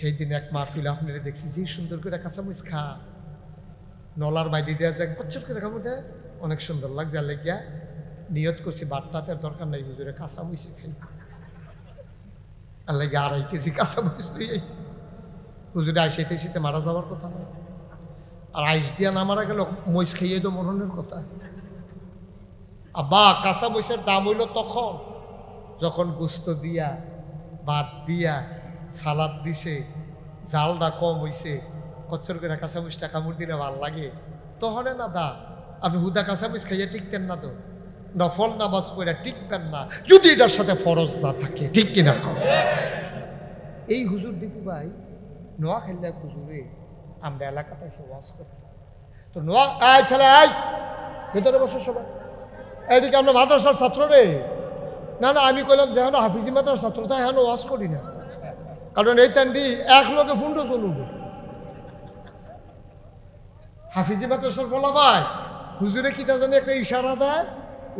সেই দিন এক মাহফিল আপনারা দেখছি যে সুন্দর করে কাঁচামরিচ খা নলার মাইদি দেওয়া যায় বছর করে খাবো দেয় অনেক সুন্দর লাগছে আর লেগিয়া নিয়ত করছি বাট্টাতে দরকার নাই হুজুরে কাঁচামরিচ খাই আর লেগে 2.5 কেজি কাঁচামরিচ লই আইছি হুজুরে আইসাইতে শীতে মারা যাওয়ার কথা নয় আর আইস দিয়া না মারা গেল মরিচ খাইয়ে তো মরণের কথা আব্বা কাঁচামরিচের দাম হইল তখন যখন গুস্ত দিয়া ভাত দিয়া সালাদ দিছে জালটা কম হইছে কচ্ছর করে কাঁচামরিচটা কামড় দিলে ভাল লাগে তহনে না দা আপনি হুদা কাঁচামরিচ খাইয়ে টিকতেন না তো নফল নামাজ পড়ে টিকবেন না যদি এটার সাথে ফরজ না থাকে ঠিক কিনা কম এই হুজুর দীপু ভাই নোয়া খেললে হুজুরে আমরা এলাকাতে এসে ওয়াজ করতাম তো নোয়া আয় ছেলে আয় ভেতরে বসে সবাই এইদিকে আমরা মাদ্রাসার ছাত্র রে না না আমি কইলাম যে এখন হাফিজি মাদ্রাসার ছাত্র তাই এখন ওয়াজ করি না কারণ এই টান্ডি এক লোকে ফুন্ড চলুন হাফিজি মাদ্রাসার বলা ভাই হুজুরে কি তা জানি একটা ইশারা দেয়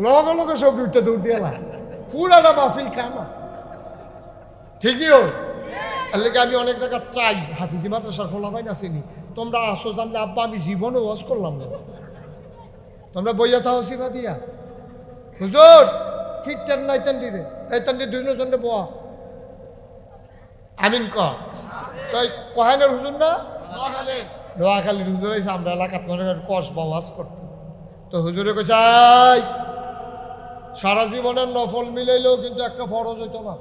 লগে লগে সব দুইটা দৌড় দিয়ে লা ফুল একটা মাহফিল খানা ঠিকই হোক এর লেগে আমি অনেক জায়গা চাই হাফিজি মাদ্রাসার ফলা ভাই না চিনি তোমরা আসো জানলে আব্বা আমি জীবনে ওয়াজ করলাম না তোমরা বইয়া থাও শিখা দিয়া হুজুর ফিটটেন নাই তান্ডি রে এই তান্ডি 2 জনে বোয়া আমিন কর তাই কহানের হুজুর না নোয়াখালীর হুজুর হয়েছে আমরা এলাকাত মনে করেন কস বা ওয়াজ করতাম তো হুজুরে কইছে সারা জীবনের নফল মিলাইলেও কিন্তু একটা ফরজ হইতো না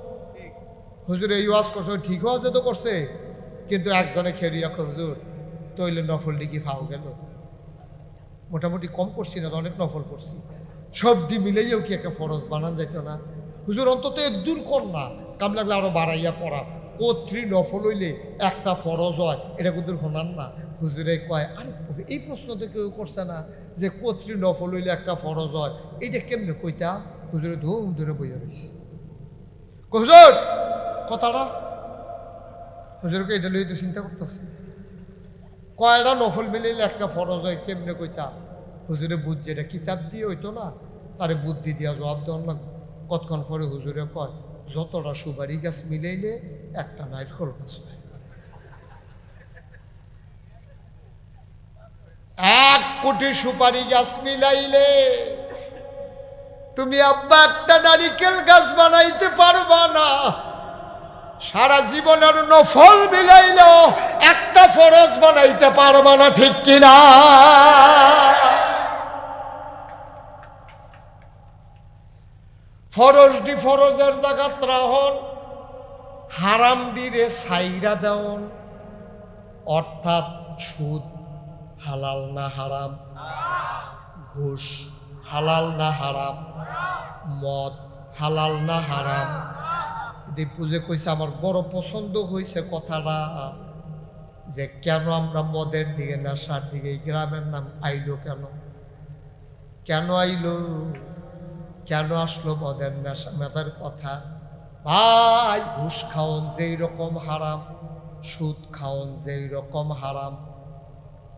হুজুর এই ওয়াজ করছে ঠিক হওয়া তো করছে কিন্তু একজনে খেরিয়া হুজুর তৈলে নফলটি কি ফাও গেল মোটামুটি কম করছি না অনেক নফল করছি সবটি মিলাইয়াও কি একটা ফরজ বানান যাইতো না হুজুর অন্তত দূর কর না কাম লাগলে আরো বাড়াইয়া পড়া কোত্রি নফল হইলে একটা ফরজ হয় এটা কিন্তু শোনান না হুজুরে কয় আরে এই প্রশ্ন তো কেউ করছে না যে কোত্রি নফল হইলে একটা ফরজ হয় এইটা কেমনে কইতা হুজুরে ধুম ধরে বইয়া রয়েছে হুজুর কথাটা হুজুরকে এটা লইয়ে তো চিন্তা করতেছি কয়টা নফল মিলাইলে একটা ফরজ হয় কেমনে কইতা হুজুরে বুঝছে এটা কিতাব দিয়ে হইতো না তারে বুদ্ধি দিয়া জবাব দেওয়ার লাগবে কতক্ষণ পরে হুজুরে কয় যতটা সুপারি গাছ মিলাইলে একটা নারকেল গাছ হয় 1 কোটি সুপারি গাছ মিলাইলে তুমি আব্বা একটা নারিকেল গাছ বানাইতে পারবা না সারা জীবনের নফল মিলাইলেও একটা ফরজ বানাইতে পারবা না ঠিক কিনা ফরজ ফরজের জায়গাত রাহন হারাম দিরে সাইরা দেওন অর্থাৎ সুদ হালাল না হারাম ঘুষ হালাল না হারাম মদ হালাল না হারাম দীপু যে কইছে আমার বড় পছন্দ হয়েছে কথাটা যে কেন আমরা মদের দিকে নেশার দিকে এই গ্রামের নাম আইলো কেন আইলো কেন আসলো মদের নেশা মেদার কথা ভাই ঘুষ খাওন যেই রকম হারাম সুদ খাওন যেই রকম হারাম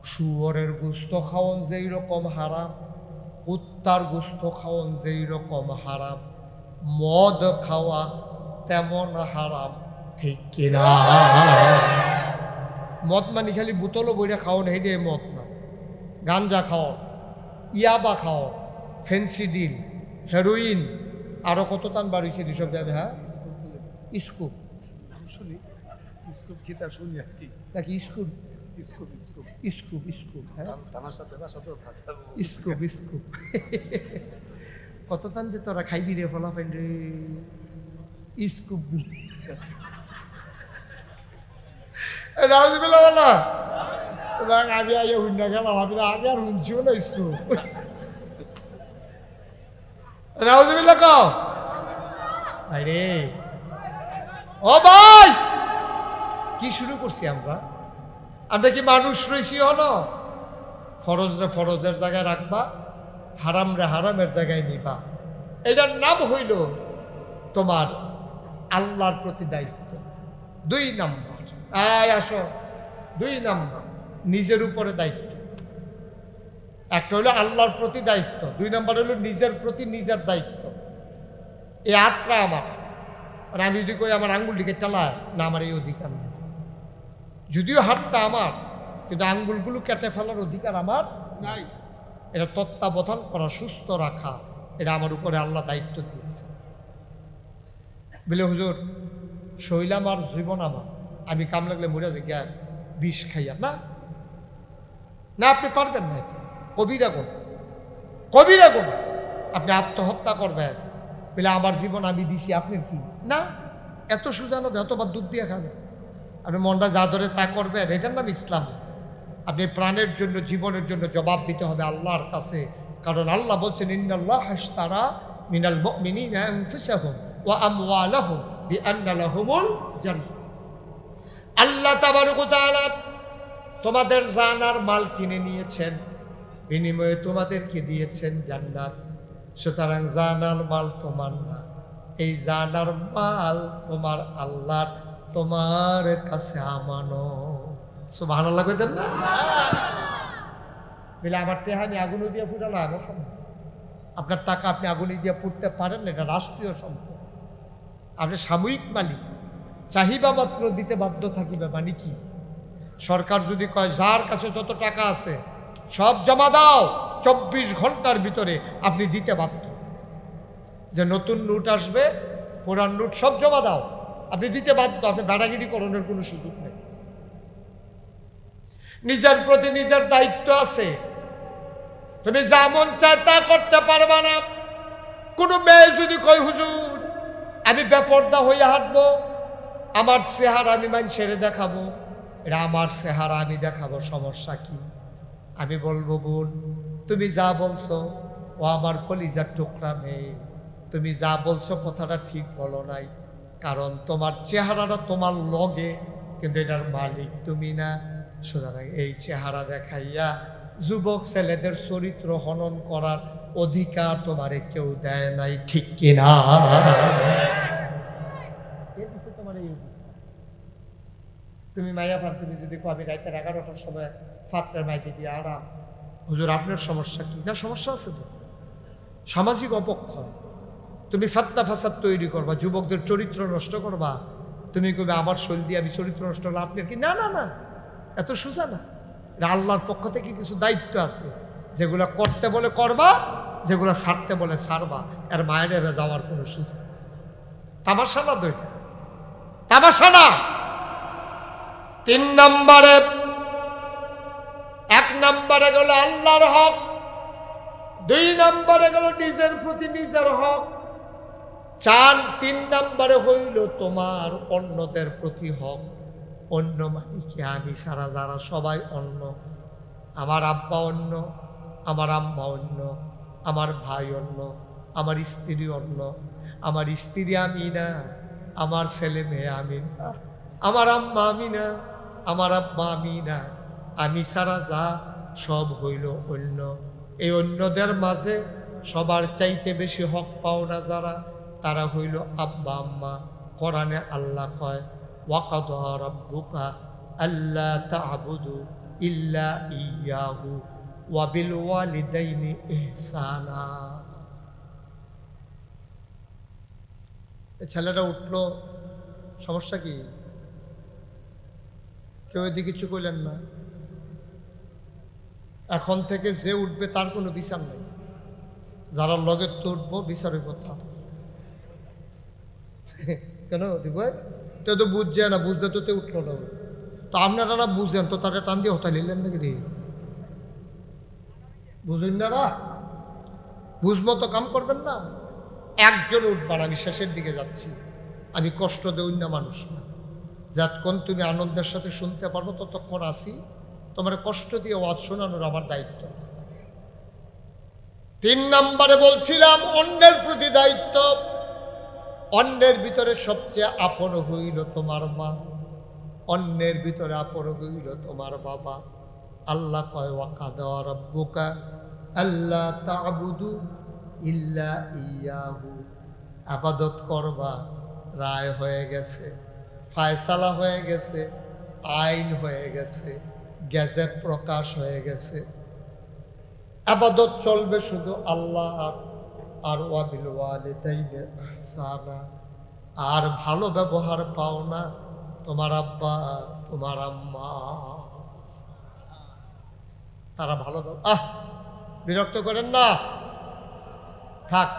শুয়োরের গোস্ত খাওন যেই রকম হারাম কুত্তার গোস্ত খাওন যেই রকম হারাম মদ খাওয়া তেমন হারাম ঠিক কিনা মদ মানে খালি বোতলও বইটা খাওন হেঁটে মদ না গাঞ্জা খাও ইয়াবা খাও ফেন্সিডিল হেরোইন আরো কত টান বাড়িয়েছে এসব যাবে হ্যাঁ স্কুপ শুনি স্কুপ খিতা শুনি আর কি নাকি scoop scoop scoop scoop scoop হ্যাঁ তানার সাথে বাসাতেও থাকতে স্কুপ স্কুপ কত টান যে তোরা খাইবি রে ফলাফেন রে স্কুপ রাউজবিল্লাহ আমি আগে হুন্না গেলাম, আমি তো আগে আর শুনছিও না স্কুল। নাউজুবিল্লাহ কও। আরে ও ভাই, কি শুরু করছি আমরা? আমরা কি মানুষ রয়েছি হলো? ফরজরে ফরজের জায়গায় রাখবা, হারামরে হারামের জায়গায় নিবা। এটার নাম হইল তোমার আল্লাহর প্রতি দায়িত্ব। 2 নাম্বার, আসো, 2 নাম্বার নিজের উপরে দায়িত্ব। একটা হলো আল্লাহর প্রতি দায়িত্ব, 2 নাম্বার হলো নিজের প্রতি নিজের দায়িত্ব। এই হাতটা আমার, আর আমি যদি কই আমার আঙ্গুলটিকে চালায় না, আমার এই অধিকার নেই। যদিও হাতটা আমার, কিন্তু আঙ্গুলগুলো কেটে ফেলার অধিকার আমার নাই। এটা তত্ত্বাবধান করা, সুস্থ রাখা, এটা আমার উপরে আল্লাহ দায়িত্ব দিয়েছে। বলে হুজুর শৈল আমার, জীবন আমার, আমি কাম লাগলে মরে যে গিয়া বিষ খাইয়া না, না আপনি পারবেন না। এটা কবিরা গুণ, কবিরা গুণ। আপনি আত্মহত্যা করবেন বলে আমার জীবন আমি দিছি, আপনার কি না? এত সুজানো যতবার দুধ দিয়ে খাবেন, আপনি মনটা যা ধরে তা করবেন, এটার নাম ইসলাম। আপনি প্রাণের জন্য, জীবনের জন্য জবাব দিতে হবে আল্লাহর কাছে। কারণ আল্লাহ বলছেন ইন্নাল্লাহ হাশতারা মিনাল মুমিনিনা আনফুসাহুম ওয়া আমওয়ালাহুম বিআন্না লাহুমুল জান্নাহ। আল্লাহ তাবারক ওয়া তাআলা তোমাদের জান আর মাল কিনে নিয়েছেন, বিনিময়ে তোমাদেরকে দিয়েছেন জান্নাত। সুতরাং জান আর মাল তোমার না, এই জান আর মাল তোমার আল্লাহর, তোমার কাছে আমানত। সুবহানাল্লাহ কইতেন না? বলে আমার টেহা আমি আগুনে দিয়ে ফুটালাম, আমার সম্ভব। আপনার টাকা আপনি আগুনে দিয়ে পুড়তে পারেন না, এটা রাষ্ট্রীয় সম্পদ। আপনি সাময়িক মালিক, চাহিদা মাত্র দিতে বাধ্য থাকিবে। মানে কি? সরকার যদি কয় যার কাছে যত টাকা আছে সব জমা দাও, 24 ঘন্টার ভিতরে আপনি দিতে বাধ্য। যে নতুন নোট আসবে, পুরান নোট সব জমা দাও, আপনি দিতে বাধ্য। আপনি বেড়াগিরি করণের কোনো সুযোগ নেই। নিজের প্রতি নিজের দায়িত্ব আছে। তুমি যা মন চায় তা করতে পারবা না। কোনো মেয়ে যদি কয় হুজুর আমি বেপর্দা হয়ে হাঁটবো, আমার চেহারা আমি মানুষের দেখাবো, এটা আমার চেহারা আমি দেখাবো, সমস্যা কি? আমি বলবো বোন, তুমি যা বলছো, ও আমার কলিজার টুকরা মেয়ে, তুমি যা বলছো কথাটা ঠিক বলো নাই। কারণ তোমার চেহারাটা তোমার লগে, কিন্তু এটার মালিক তুমি না। সুতরাং এই চেহারা দেখাইয়া যুবক ছেলেদের চরিত্র হনন করার অধিকার তোমারে কেউ দেয় নাই, ঠিক কিনা? তোমার এই তুমি মাইয়া ফান, তুমি যদি কবি রাইতের 11টার সময় ফাতরের মাইকে দিয়ে আরাম, হুজুর আপনার সমস্যা কি? না সমস্যা আছে তো, সামাজিক অপক্ষয়। তুমি ফাত্তা ফাসাদ তৈরি করবা, যুবকদের চরিত্র নষ্ট করবা। তুমি কবে আমার শৈল দিয়ে আমি চরিত্র নষ্ট হলো, আপনার কি? না না না, এত সোজা না। আল্লাহর পক্ষ থেকে কিছু দায়িত্ব আছে, যেগুলো করতে বলে করবা, যেগুলো ছাড়তে বলে ছাড়বা। এর মায়ের যাওয়ার কোনো সুযোগ। তামাশা না, দুইটা তামাশা না। 3 নম্বরে, 1 নম্বরে গেল আল্লাহর হক, 2 নম্বরে গেল নিজের প্রতি নিজের হক, 3 নম্বরে হইল তোমার অন্যদের প্রতি হক। অন্য মানে কি? আমি সারা যারা সবাই অন্য। আমার আব্বা অন্য, আমার আম্মা অন্য, আমার ভাই অন্য, আমার স্ত্রী অন্য, আমার স্ত্রী আমি না, আমার ছেলে মেয়ে আমি না, আমার আম্মা আমি না, আমার আব্বা আমি না। আমি সারা যা সব হইল অন্য। এই অন্যদের মাঝে সবার চাইতে বেশি হক পাও না যারা, তারা হইল আব্বা আম্মা। কোরআনে আল্লাহ কয় ওয়াকাদা রাব্বুকা আল্লা তা'বুদু ইল্লা ইয়াহু ওয়া বিল ওয়ালিদাইনি ইহসানা। ছেলেটা উঠলো, সমস্যা কি? কেউ এদিকে কিছু কইলেন না। এখন থেকে যে উঠবে তার কোনো বিচার নেই, যারা লগে তো উঠবো বিচারের কথা। কেন দিব? তো বুঝছে না, বুঝতে তো উঠলো না। তো আপনারা না বুঝেন তো তারা টান দিয়ে হতা নিলেন নাকি রে? বুঝলেন না, বুঝবো তো কাম করবেন না। একজন উঠবার, আমি শেষের দিকে যাচ্ছি, আমি কষ্ট দেই না মানুষ না। যতক্ষণ তুমি আনন্দের সাথে শুনতে পারবো ততক্ষণ আসি, তোমার কষ্ট দিয়ে ওয়াজ শোনানোর আমার দায়িত্ব। 3 নম্বরে বলছিলাম অন্যের প্রতি দায়িত্ব। অন্যের ভিতরে সবচেয়ে আপন হইল তোমার মা, অন্যের ভিতরে আপন হইল তোমার বাবা। আল্লাহ কয় ওয়াকাদা রাব্বুকা আল্লা তা'বুদু ইল্লা ইয়াহু, ইবাদত করবা, রায় হয়ে গেছে, ফায়সালা হয়ে গেছে, আইন হয়ে গেছে, গেজেট প্রকাশ হয়ে গেছে। ইবাদত চলবে শুধু আল্লাহ আর ওয়াবিল ওয়ালিদাইনি ইহসানা। আর ভালো ব্যবহার পাও না তোমার আব্বা তোমার আম্মা, তারা ভালো বিরক্ত করেন না, থাক,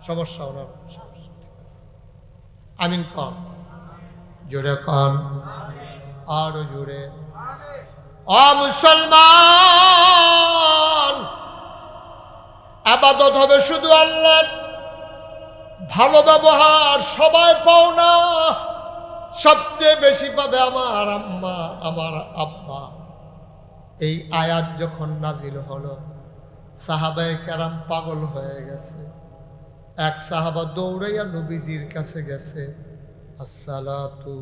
সমস্যা ওনার আমিন কন, জোরে কন, আরো জোরে। মুসলমান, ইবাদত হবে শুধু আল্লাহর, ভালো ব্যবহার সবাই পাও না, সবচেয়ে বেশি পাবে আমার আম্মা আমার আব্বা। এই আয়াত যখন নাজিল হলো, সাহাবায়ে কেরাম পাগল হয়ে গেছে। এক সাহাবা দৌড়াইয়া নবীজির কাছে গেছে, আসসালাতু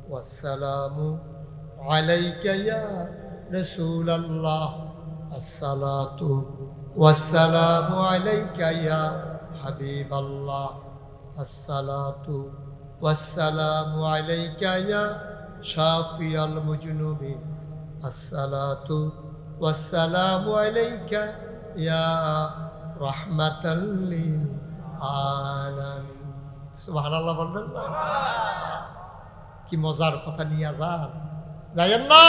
ওয়াসসালামু আলাইকা ইয়া রাসূলুল্লাহ, আসসালাতু ওয়াসসালামু আলাইকা ইয়া হাবিবাল্লাহ, আসসালাতু ওয়াসসালামু আলাইকা ইয়া শাফিয়াল মুজনুবিন, আসসালাতু ওয়াসসালামু আলাইকা ইয়া রাহমাতাল লিল আলামিন। সুবহানাল্লাহ বলবেন না? কি মজার কথা নিয়ে যায়েন না।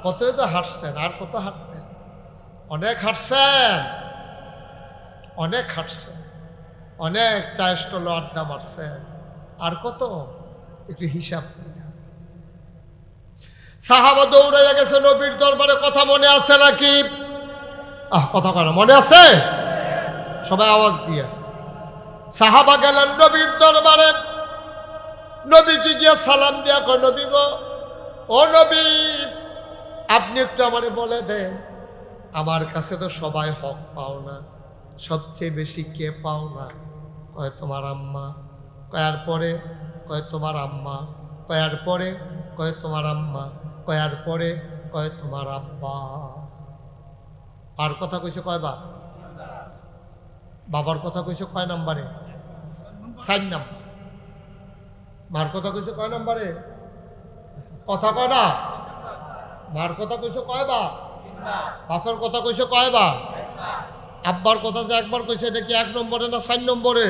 কতই তো হাঁটছেন, আর কত হাঁটবেন? অনেক হাঁটছেন, অনেক হাঁটছেন, অনেক চায়ের স্টলে আড্ডা মারছেন, আর কত? একটু হিসাব নিলাম। সাহাবা দৌড়াইয়া গেছে নবীর দরবারে। কথা মনে আছে নাকি? কথা কেন মনে আছে? সবাই আওয়াজ দিয়ে। সাহাবা গেলেন নবীর দরবারে। নবীকে গিয়ে সালাম দিয়া কয়, নবী গো, ও নবী, আপনি একটু আমারে বলে দেন, আমার কাছে তো সবাই হক পাও না, সবচেয়ে বেশি কে পাও না? কয় তোমার আম্মা। কয়ার পরে কয় তোমার আম্মা। কয়ার পরে কয় তোমার আম্মা। কয়ার পরে কয় তোমার আব্বা। আর কথা কইছো কয়বার? বাবার কথা কইছো কয় নাম্বারে? 4 নাম্বার। মার কথা কইছো কয় নাম্বারে? কথা কয় না। মার কথা কইছো কয়বার? বাবার কথা কইছো কয়বার? আব্বার কথা যে একবার কইছে, এটা কি 1 নম্বরে না 4 নম্বরে?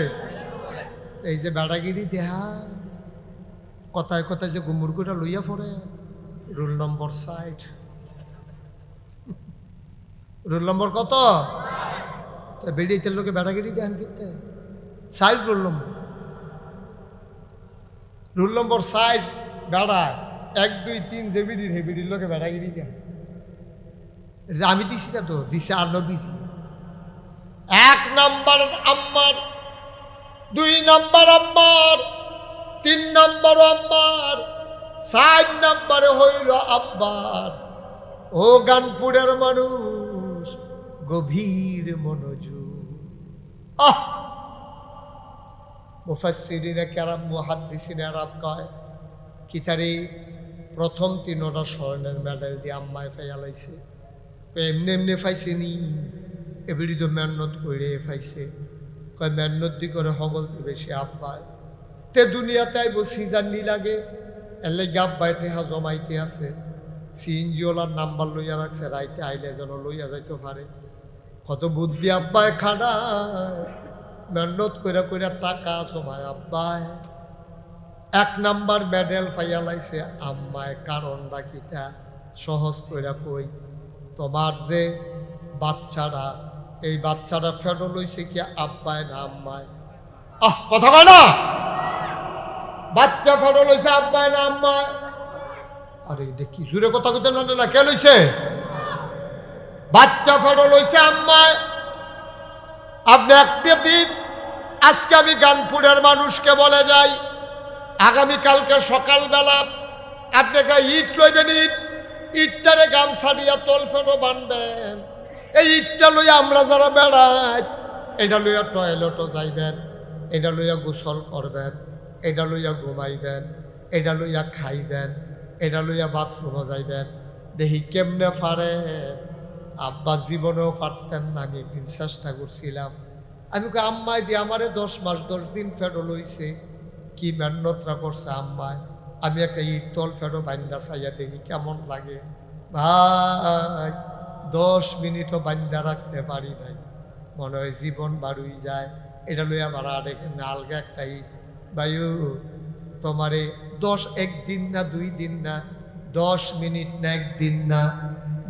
এই যে বেড়াগিরি দেহা, কথায় কথায় যে গুমুরগুটা লইয়া পড়ে, রুল নম্বর 60। রুল নম্বর কত? বেড়িতে লোকে বেড়াগিরি দেখান করতে 60 রুল নম্বর। রুল নম্বর 60 বেড়ায় 1 2 3 যে বিড়ির হে বিড়ির লোকে বেড়াগিরি দেন। আমি দিছি না তো, দিছে আর নবীজি। 1 নাম্বার আম্মার, 2 নাম্বার আম্মার, 3 নাম্বার আম্মার, 4 নাম্বারে হইল আব্বার। ও গানপুরের মানুষ, গভীর মনোযোগ। মুফাসসিরিনে কেরাম, মুহাদ্দিসিনে আরব কয়, কিতারি প্রথম 3টা স্বর্ণের মেডেল দিয়ে আম্মায় ফাইয়ালাইছে। এমনি এমনি ফাইছেনি, এবিডি তো মেহনত করে ফাইছে। কয় মেহনত দি করে হগল বেশি আব্বায় তে দুনিয়াতে আইব সিজান্নি লাগে, এর লাগে আব্বায় টেহা জমাইতে আছে। সিএনজিওলার নাম্বার লইয়া রাখছে, রাইতে আইলে যেন লইয়া যাইতে পারে। কত বুদ্ধি আব্বায় খাড়ায়, মেহনত করে করে টাকা জমায় আব্বায়। 1 নাম্বার মেডেল পাইয়া লাইছে আম্মায়। কারণটা কিতা? সহজ কইরা কই, তোমার যে বাচ্চারা, এই বাচ্চারা ফেডো লইছে কি আব্বায় না আম্মায়? কথা কয় না। বাচ্চা ফেডো লইছে আব্বায় না আম্মায়? আরে এটা কি জোরে কথা কইতে না, কে লইছে? বাচ্চা ফেডো লইছে আম্মায়। আপনি একটা দিন, আজকে আমি গানপুরের মানুষকে বলে যাই, আগামীকালকে সকালবেলা আপনি একটা ইট লইবেন, ইটটারে গামছা দিয়া তল ফেটো বানবেন। এই ইটটা লইয়া আমরা যারা বেড়াই, এটা লইয়া টয়লেটও যাইবেন, এটা লইয়া গোসল করবেন, এটা লইয়া ঘুমাইবেন, এটা লইয়া খাইবেন, এটা লইয়া বাথরুমও যাইবেন। দেখি কেমনে পারে। আব্বা জীবনেও পারতেন না। আমি একদিন চেষ্টা করছিলাম। আমি আম্মাই দিয়ে আমারে 10 মাস 10 দিন ফেটো লইছে। কি মেহনতরা করছে আম্মায়। আমি একটা ইট তল ফেটো বান্দা চাইয়া দেখি কেমন লাগে। ভাই 10 মিনিটও বান্দা রাখতে পারি নাই। মনে হয় জীবন বাড়ুই যায়। এটা লইয়া আমার আর এখানে আলগা একটা ইট। ভাইও তোমারে একদিন না 2 দিন না, 10 মিনিট না 1 দিন না,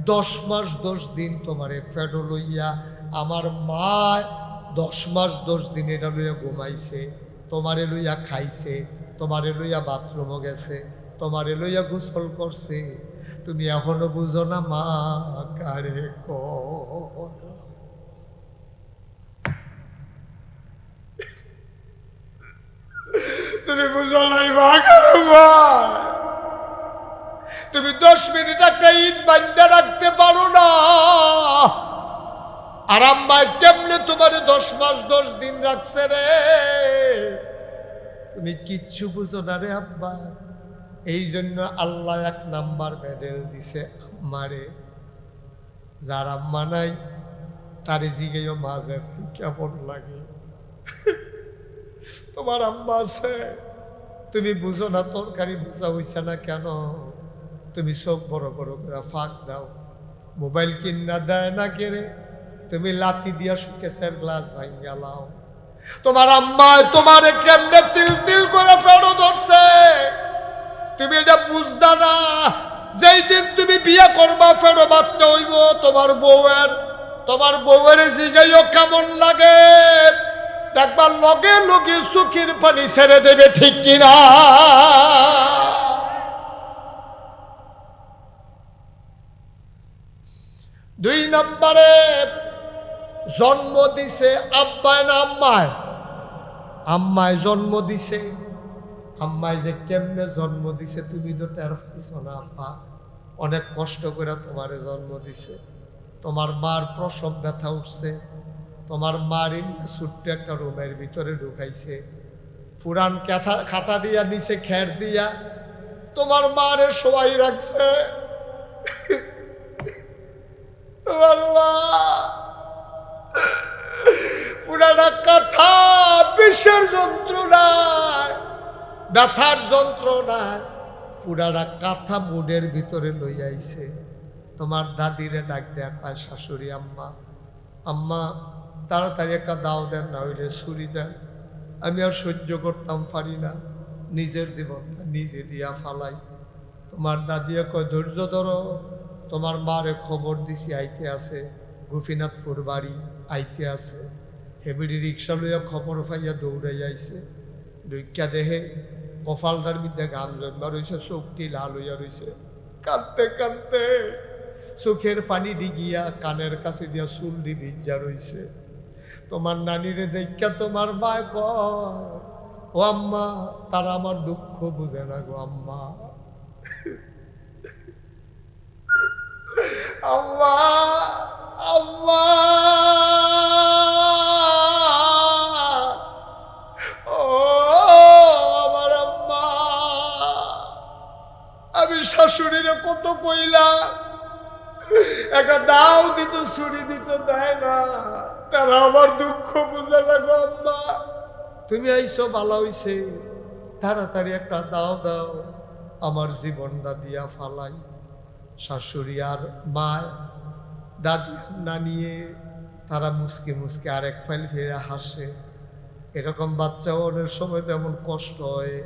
10 মাস 10 দিন তোমারে ফেটো লইয়া আমার মা 10 মাস 10 দিন এটা লইয়া ঘুমাইছে, তোমারে লইয়া খাইছে, তোমারে লইয়া বাথরুমও গেছে, তোমারে লইয়া গোসল করছে। তুমি এখনো বুঝো না মা কারে তুমি বুঝো নাই মা কারে মা। তুমি 10 মিনিট একটা ইট বান্ধা রাখতে পারো না। আর আম্মাই কেমনে তোমারে 10 মাস 10 দিন রাখছে রে। তুমি কিচ্ছু বুঝো না রে আব্বা। এই জন্য আল্লাহ 1 নাম্বার মেডেল দিছে আম্মারে। যার আম্মা নাই তারে জিগেও মাঝে কেমন লাগে। তোমার আম্মা আছে, তুমি বুঝো না। তরকারি বোঝা হইছে না কেন? তুমি চোখ বড় বড় করে ফাঁক দাও। মোবাইল কিনা দেয় না কেড়ে, তুমি লাথি দিয়া সুকেশের গ্লাস ভাঙ্গা লাও। তোমার আম্মা তোমারে কেমনে তিল তিল করে ফেরো ধরছে, তুমি এটা বুঝদা না। যেই দিন তুমি বিয়ে করবা ফেরো বাচ্চা হইব, তোমার বউয়ের জিগাইও কেমন লাগে দেখবার লগে লগে চোখের পানি ছেড়ে দেবে, ঠিক কিনা? দুই নম্বরে জন্ম দিছে আব্বায় না আম্মায়? আম্মায় জন্ম দিছে। আম্মায় যে কেমনে জন্ম দিছে তুমি তো টের পাইছো না আব্বা। অনেক কষ্ট করে তোমারে জন্ম দিছে। তোমার মার প্রসব ব্যথা উঠছে। তোমার মারই নিয়ে ছোট্ট একটা রুমের ভিতরে ঢুকাইছে। পুরান খাতা দিয়া নিচে খের দিয়া তোমার মারে শোয়াই রাখছে। পুরানা কথা বিষের যন্ত্রণায়, ব্যথার যন্ত্রণায় পুরানা কাঁথা মুডের ভিতরে লইয়াইছে। তোমার দাদিরে ডাক দেয়া পায়, শাশুড়ি আম্মা, আম্মা তাড়াতাড়ি একটা দাও দেন, না হইলে ছুরি দেন। আমি আর সহ্য করতাম পারি না, নিজের জীবনটা নিজে দিয়া ফালাই। তোমার দাদিয়া কয় ধৈর্য ধরো, তোমার মারে খবর দিছি আইতে আছে, গোপীনাথপুর বাড়ি আইতে আছে। হেবিড়ি রিক্সা লইয়া খবর পাইয়া দৌড়াই আইছে। ঢুকিয়া দেহে কপালটার মধ্যে গাম জন্মা রয়েছে, চোখটি লাল হইয়া রয়েছে। কাঁদতে কাঁদতে চোখের পানি ডিগিয়া কানের কাছে দিয়া চুলডি ভিজা রয়েছে। তোমার নানিরে দেখা তোমার মা কয়, ও আম্মা তারা আমার দুঃখ বুঝে না গো আম্মা। আম্মা আম্মা ও আমার আম্মা। আমি শাশুড়িরে কত কইলাম একটা দাও দিত, ছুরি দিত, দেয় না। তারা আমার দুঃখ বুঝে না গো আম্মা। তুমি আইসো ভালো হইছে, তাড়াতাড়ি একটা দাও দাও, আমার জীবনটা দিয়া ফালাই। শাশুড়ি আর মা, দাদি নানিয়ে তারা মুসকে মুসকে আরেক ফাইল ফিরে হাসে। এরকম বাচ্চা অনেক সময় তেমন কষ্ট হয়।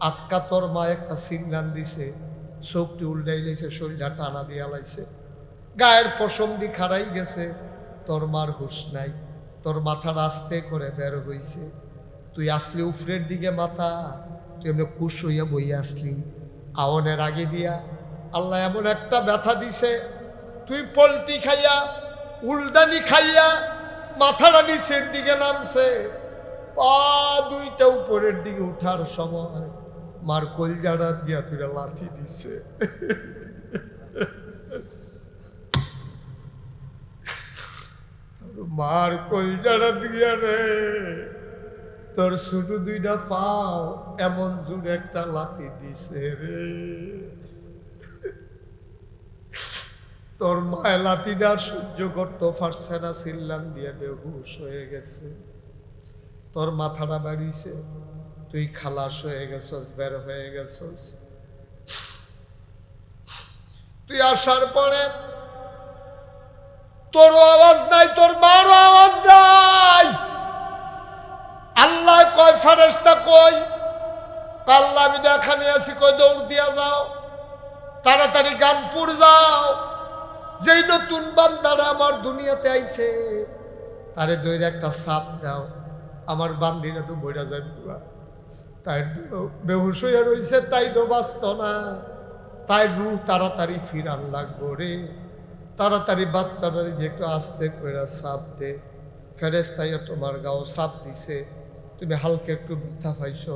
আটকা তোর মা একটা সিগনাল দিছে, চোখটি উল্টাই লাইছে, শরীরটা টানা দিয়া লাইছে, গায়ের পশমটি খাড়াই গেছে। তোর মার হুশ নাই, তোর মাথা আস্তে করে বের হইছে। তুই আসলি উফরের দিকে মাথা, তুই এমনি কুশ হইয়া বইয়া আসলি। আওনের আগে দিয়া আল্লাহ এমন একটা ব্যথা দিছে, তুই পল্টি খাইয়া উল্টানি খাইয়া মাথাটা নিচের দিকে নামছে। পা দুইটা উপরের দিকে উঠার সময় মার কলজাটা দিয়া তুই লাথি দিছে। মার কলজাটা দিয়া রে, তোর ছোট দুইটা পাও এমন জোরে একটা লাথি দিছে রে, তোর মায় লাথিটা সহ্য করতে পারছে না, চিল্লাম দিয়ে বেহুশ হয়ে গেছে। তোর মাথাটা বাড়িছে, তুই খালাস হয়ে গেছস, বের হয়ে গেছস। তুই আসার পরে তোরও আওয়াজ নাই, তোর মারও আওয়াজ নাই। আল্লাহ কয় ফেরেশতা কই? আল্লাহ আমি এখানে আছি, কই দৌড় দিয়া যাও, তাড়াতাড়ি গানপুর যাও, যেই নতুন বান্দারা আমার দুনিয়াতে আইছে তারে দইরে একটা সাপ দাও, আমার বান্দিরা তো মইরা যাবে, তাই বেহুশ হইয়া রইছে, তাই তো বাঁচত না, তাই রূহ তাড়াতাড়ি ফিরান লাগবো রে, তাড়াতাড়ি বাচ্চাটারে যে একটু আস্তে করে সাপ দে। ফেরেশতাইয়া তোমার গাও সাপ দিছে, তুমি হালকা একটু ব্যথা পাইছো,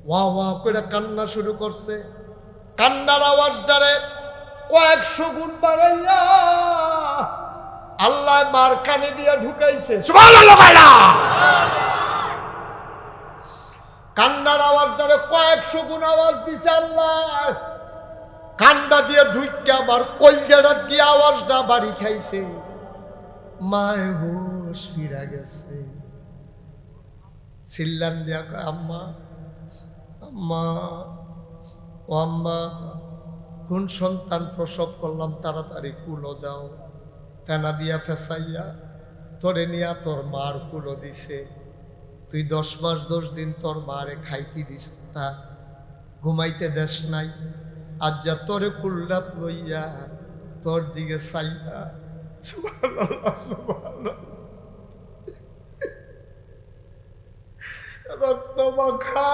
ওয়া ওয়া করে কান্না শুরু করছে। কান্নার আওয়াজটারে কয়েকশো গুণ বাড়াইয়া আল্লাহ মার কানে দিয়া ঢুকাইছে। সুবহানাল্লাহ কয়না? কান্নার আওয়াজটারে কয়েকশো গুণ আওয়াজ দিছে আল্লাহ, কান্না দিয়ে ঢুইকা আমার কলজাটা গিয়ে আওয়াজটা বাড়ি খাইছে, মায় হুঁশ ফিরা গেছে। চিল্লান দিয়া কয় আম্মা, আম্মা, ও আম্মা, কোন সন্তান প্রসব করলাম, তাড়াতাড়ি কুলো দাও। তেনা দিয়া ফেসাইয়া তোরে নিয়া তোর মার কুলো দিছে। তুই 10 মাস 10 দিন তোর মারে খাইতে দিস তা ঘুমাইতে দেশ নাই, আজ যা তোরে কুলরাত লইয়া তোর দিকে চাইয়া। সুবহানাল্লাহ, সুবহানাল্লাহ। রক্ত মাখা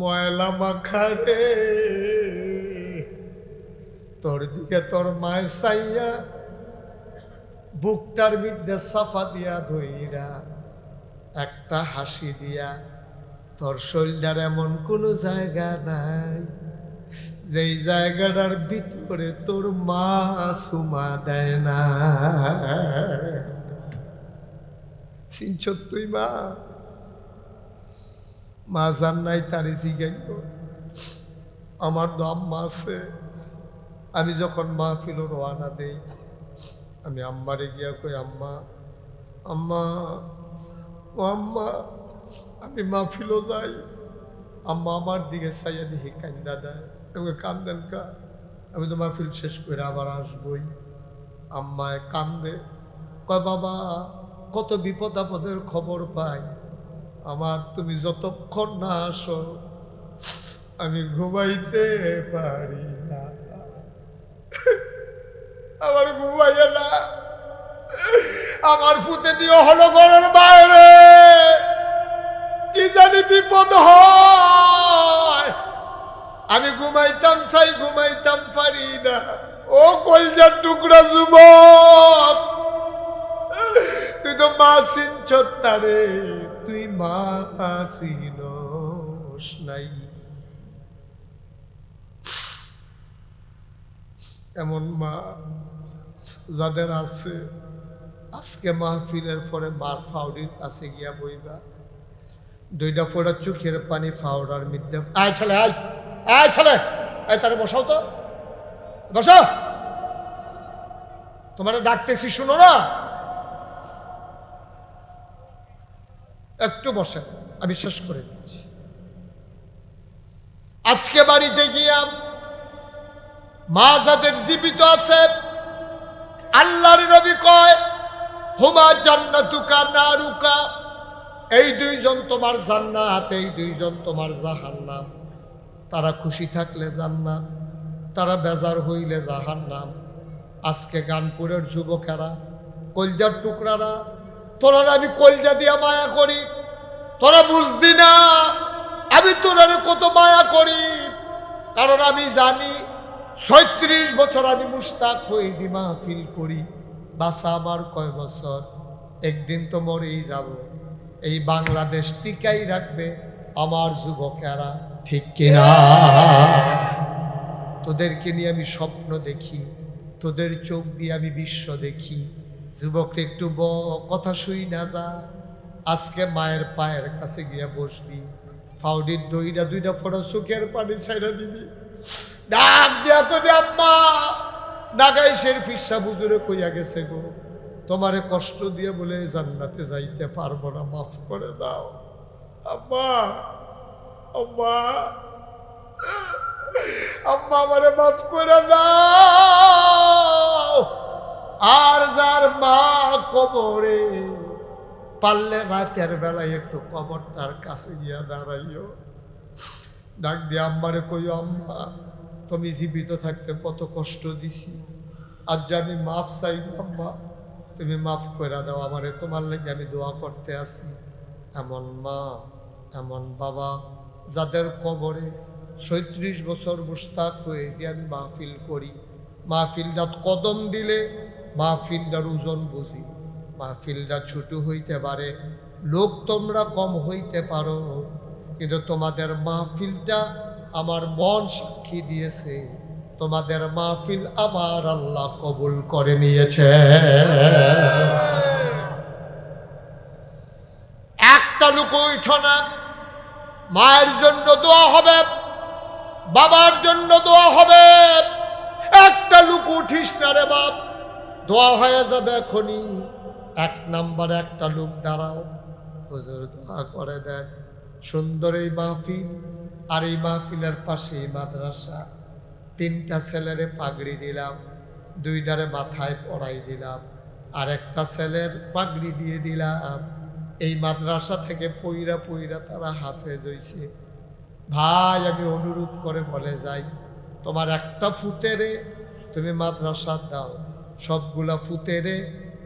ময়লা মাখা রে, তোর দিকে তোর মায়ের চাইয়া বুকটার মধ্যে সাফা দিয়া ধইরা একটা হাসি দিয়া, তোর শরীরটার এমন কোনো জায়গা নাই যেই জায়গাটার ভিতরে তোর মা সুমা দেয় না। চিনছ তুই মা? মা জান নাই তারে জিগাইব। আমার তো আম্মা আছে, আমি যখন মাহফিল রওনা দেই আমি আম্মারে গিয়া কই আম্মা, আম্মা, ও আম্মা, আমি মাহফিলও যাই, আম্মা আমার দিকে চাইয়া দেখি কান্দা দেয়, আমাকে কান্দেন কা? আমি তো মাহফিল শেষ করে আবার আসবই। আম্মায় কান্দে, কয় বাবা কত বিপদ আপদের খবর পাই, আমার তুমি যতক্ষণ না আসো আমি ঘুমাইতে পারি না, আমার ঘুমাইয়া না, আমার ফুতে দিও হলো ঘরের বাইরে, কি জানি বিপদ হয়, আমি ঘুমাইতাম চাই ঘুমাইতাম পারি না। ও কলজার টুকরা যুবক, তুই তো মা চিনছ তারে, তুই মা চিনস নাই। এমন মা যাদের আছে, আজকে মাহফিলের পরে মার ফাউরির কাছে গিয়া বইবা, 2টা ফোঁটা চোখের পানি ফাউরার মধ্যে, আয় ছেলে, আয় আয় ছেলে, আয় তারে বসাও তো, বসো, তোমার ডাকতেছি শুনো না, একটু বসে, আমি শেষ করে দিচ্ছি। আজকে বাড়িতে গিয়া মা যাদের জীবিত আছে, আল্লাহর নবী কয় হুমা জান্নাতুকা নারুকা, এই 2 জন তোমার জান্নাত, এই 2 জন তোমার জাহান্নাম। তারা খুশি থাকলে জান্নাত, তারা বেজার হইলে জাহান্নাম। আজকে গানপুরের যুবকেরা, কলজার টুকরারা, তোরা আমি কলজা দিয়া মায়া করি, তোরা বুঝদি না আমি তোরারে কত মায়া করি, কারণ আমি জানি 36 বছর আমি মুশতাক ফয়েজি মাহফিল করি, বাসা আমার কয় বছর, একদিন তো মরেই যাব। এই বাংলাদেশ টিকাই রাখবে আমার যুবকেরা, ঠিক কিনা? তোদেরকে নিয়ে আমি স্বপ্ন দেখি, তোদের চোখ দিয়ে আমি বিশ্ব দেখি। যুবকরে একটু কথা শুই না যা, আজকে মায়ের পায়ের কাছে গিয়া বসবি, ফাউডির দুইটা ফোড়া চোখের পানি ছাইড়া দিবি, ডাক দিয়া কবি আম্মা নাগাইশের ফিসা বুজুরে কইয়া গেছে গো, তোমারে কষ্ট দিয়ে বলে জান্নাতে যাইতে পারবো না, মাফ করে দাও আম্মা, আম্মা, আম্মা আমারে মাফ করে দাও। আর যার মা কবরে, পারলে রাতের বেলায় একটু কবরটার কাছে গিয়া দাঁড়াইও, ডাক দিয়ে আম্মারে কইও আম্মা তুমি জীবিত থাকতে কত কষ্ট দিছি, আজ যে আমি মাফ চাই আম্মা, তুমি মাফ করে দাও আমারে, তোমার লাগে আমি দোয়া করতে আসি। এমন মা এমন বাবা যাদের কবরে ৩৬ বছর মুস্তাক হয়ে যে আমি মাহফিল করি, মাহফিলটা কদম দিলে মাহফিলটার ওজন বুঝি, মাহফিলটা ছোট হইতে পারে, লোক তোমরা কম হইতে পারো, কিন্তু তোমাদের মাহফিলটা আমার মন সাক্ষী দিয়েছে, তোমাদের মাহফিল আমার আল্লাহ কবুল করে নিয়েছে। একটা লোক উঠো না, মায়ের জন্য দোয়া হবে, বাবার জন্য দোয়া হবে, একটা লোক উঠিস না রে বাপ, দোয়া হয়ে যাবে এখনই। এক নাম্বারে একটা লোক দাঁড়াও, হুজুর দোয়া করে দেন, সুন্দর এই মাহফিল, আর এই মাহফিলের পাশেই মাদ্রাসা, 3টা ছেলেরে পাগড়ি দিলাম, 2টারে মাথায় পড়াই দিলাম, আর একটা ছেলের পাগড়ি দিয়ে দিলাম, এই মাদ্রাসা থেকে পইরা পইরা তারা হাফেজ হইছে। ভাই আমি অনুরোধ করে বলে যাই, তোমার একটা ফুতেরে তুমি মাদ্রাসা দাও, সবগুলা ফুতেরে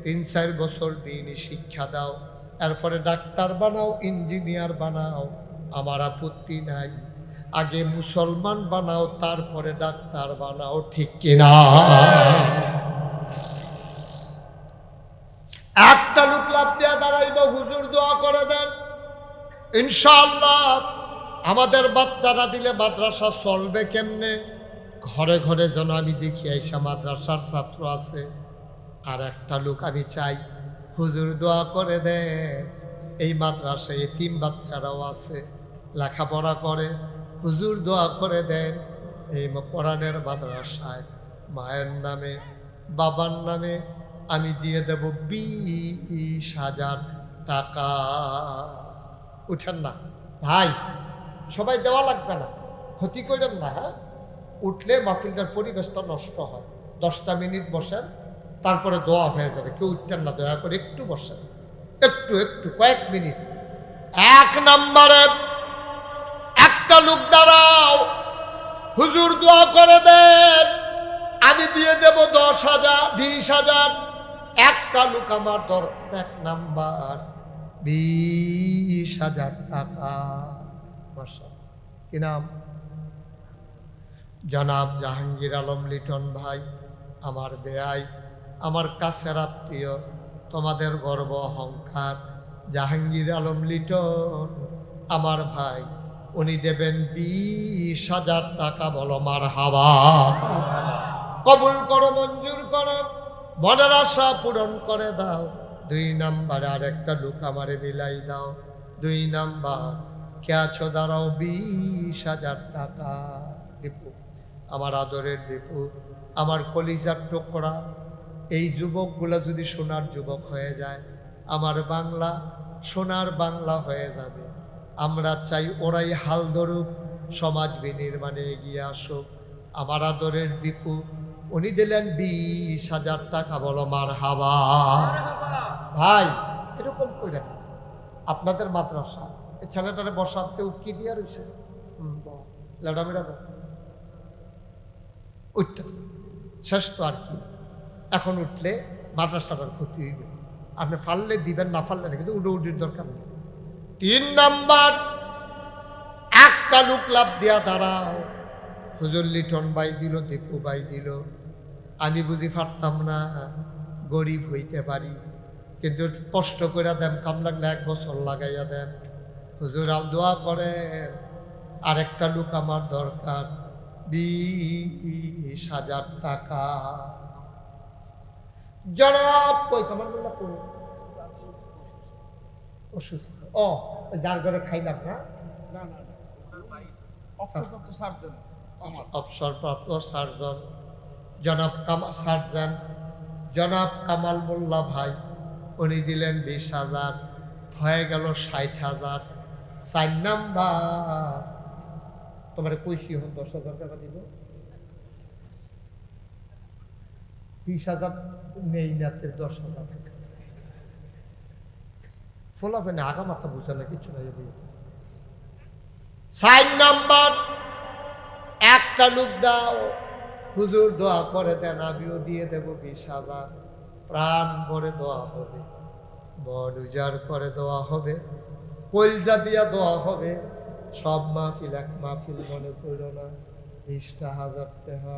3-4 বছর দিনই শিক্ষা দাও, এরপরে ডাক্তার বানাও, ইঞ্জিনিয়ার বানাও, আমার আপত্তি নাই, আগে মুসলমান বানাও তারপরে ডাক্তার বানাও, ঠিক কিনা? একটা লোক লাভ দিয়া দাঁড়াইব, হুজুর দোয়া করে দেন, ইনশাআল্লাহ আমাদের বাচ্চারা দিলে মাদ্রাসা চলবে কেমনে, ঘরে ঘরে যেন আমি দেখি আইসা মাদ্রাসার ছাত্র আছে। আর একটা লোক আমি চাই, হুজুর দোয়া করে দেন, এই মাদ্রাসায় এতিম বাচ্চারাও আছে, লেখাপড়া করে, হুজুর দোয়া করে দেন এই কোরআনের মাদ্রাসায় মায়ের নামে বাবার নামে আমি দিয়ে দেব 20,000 টাকা। উঠেন না ভাই, সবাই দেওয়া লাগবে না, ক্ষতি করেন না, হ্যাঁ উঠলে মাহফিলটার পরিবেশটা নষ্ট হয়। 10টা মিনিট বসেন, তারপরে দোয়া হয়ে যাবে, কেউ উঠতেন না, দয়া করে একটু বসেন, একটু একটু কয়েক মিনিট। এক নম্বরে একটা লোক দাঁড়াও, হুজুর দোয়া করে দেন, আমি দিয়ে দেব 10,000 20,000। একটা লোক আমার দরকার, এক নাম্বার 20,000 টাকা। কি নাম? জনাব জাহাঙ্গীর আলম লিটন ভাই, আমার বেয়াই, আমার কাছের আত্মীয়, তোমাদের গর্ব অহংকার, জাহাঙ্গীর আলম লিটন আমার ভাই, উনি দেবেন 20,000 টাকা। বলো মারহাবা। কবুল করো, মঞ্জুর করো, মনের আশা পূরণ করে দাও। 2 নাম্বারে আর একটা লোক আমারে মিলাই দাও। 2 নাম্বার কে আছো দাঁড়াও, 20,000 টাকা। দীপু, আমার আদরের দীপু, আমার কলিজার টুকরা, এই যুবকগুলা যদি সোনার যুবক হয়ে যায়, আমার বাংলা সোনার বাংলা হয়ে যাবে। আমরা চাই ওরাই হাল ধরুক, সমাজ বিনির্মাণে এগিয়ে আসুক। আমার আদরের দীপু উনি দিলেন 20,000 টাকা। বলো মারহাবা। ভাই এরকম করেন না, আপনাদের মাদ্রাসা এই ছেলেটারে বসাতে উকি দিয়া রয়েছে, লেডামেডা উঠতে শেষ তো আর কি, এখন উঠলে মাদ্রাসাটার ক্ষতি হইবে। আপনি ফাললে দিবেন, না ফাললে না, কিন্তু উডুর দরকার নেই। 3 নাম্বার একটা লোক লাভ দিয়া দাঁড়াও, হুজুর লিটন ভাই দিল, দীপু ভাই দিল, আমি বুঝি পারতাম না, গরিব হইতে পারি, কিন্তু কষ্ট করে দেন, কাম লাগলে 1 বছর লাগাইয়া দেন। হুজুর দোয়া করেন, আরেকটা লোক আমার দরকার, 20,000 টাকা। জনাব কই কামাল মোল্লা কই অসুস্থ ও ওই যার ঘরে খাইলাম না না না অপ্রপ্রাপ্ত সার্জন আমার অবসরপ্রাপ্ত সার্জন জনাব সার্জন জনাব কামাল মোল্লা ভাই উনি দিলেন 20,000 হয়ে গেল 60,000 4 নাম্বার তোমার কইছি হন 10,000 টাকা দিব 20,000 নেই না 10,000 টাকা ফোলাবে না আগা মাথা বুঝে না কিছু নাই 4 নাম্বার একটা লোক দাও হুজুর দোয়া করে দেন আমিও দিয়ে দেব 20,000 প্রাণ ভরে দোয়া হবে মন উজাড় করে দোয়া হবে কলজা দিয়া দোয়া হবে সব মাহফিল এক মাহফিল মনে করো না 20,000 টাকা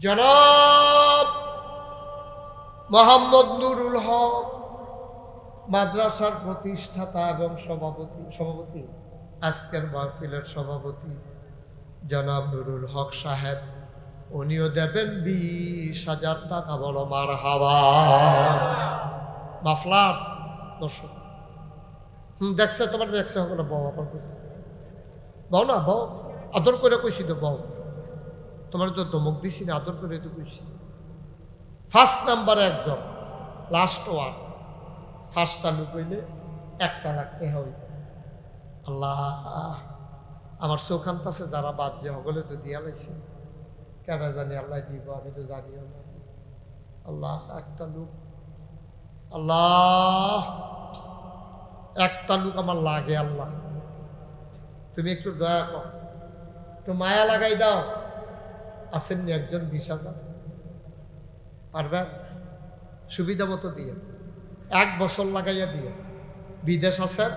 জনাব মোহাম্মদ নুরুল হক মাদ্রাসার প্রতিষ্ঠাতা এবং সভাপতি আজকের মাহফিলের সভাপতি জনাব নুরুল হক সাহেব উনিও দেবেন 20,000 টাকা বলো মারহাবা মাফলার দর্শক দেখছে তোমার দেখছে হবে না বউ আবার বউ না বউ আদর করে কইছি তো বউ তোমার তো ধমক দিছি না আদর করে তো কইছি ফার্স্ট নাম্বারে একজন লাস্ট ওয়ান ফার্স্টটা লুকইলে 1 লাখ টাকা হইবে আল্লাহ আমার চোখান্তাছে যারা বাদ যে হগলে তো দিয়া লাইছে কেন জানি আল্লাহ দিব আমি তো জানিও না আল্লাহ একটা লোক আল্লাহ একটা লোক আমার লাগে আল্লাহ তুমি একটু দয়া কর একটু মায়া লাগাই দাও আসেননি একজন 20,000 পারবেন সুবিধা মতো দিয়ে 1 বছর লাগাইয়া দিয়ে বিদেশ আছেন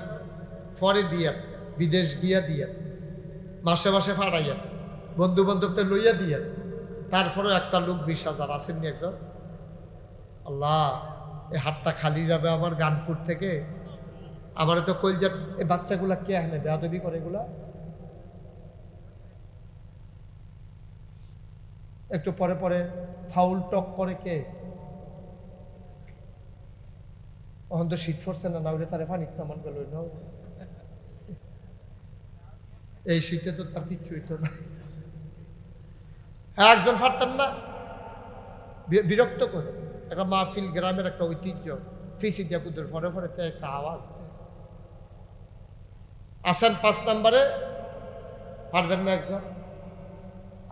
পরে দিয়ে বিদেশ গিয়া দিয়ে মাসে মাসে ফাড়াইয়া বন্ধু বান্ধবদের লইয়া দিয়ে তারপরে একটা লোক 20,000 আসেননি একজন আল্লাহ এই হাতটা খালি যাবে আমার গানপুর থেকে আমার তো কলজার এই বাচ্চাগুলা কে আনে বেয়াদবি করে এগুলা একটু পরে পরে ফাউল টক করে কে এখন তো শীত পড়ছে না উড়ে তারে পানি তেমন গেল এই শীতে তো তার কিচ্ছুই তো না একজন ফাটতেন না বিরক্ত করে একটা মাহফিল গ্রামের একটা ঐতিহ্য ফিসি দিয়া কুদুর পরে পরে একটা আওয়াজ দেয় আসেন 5 নাম্বারে পারবেন না একজন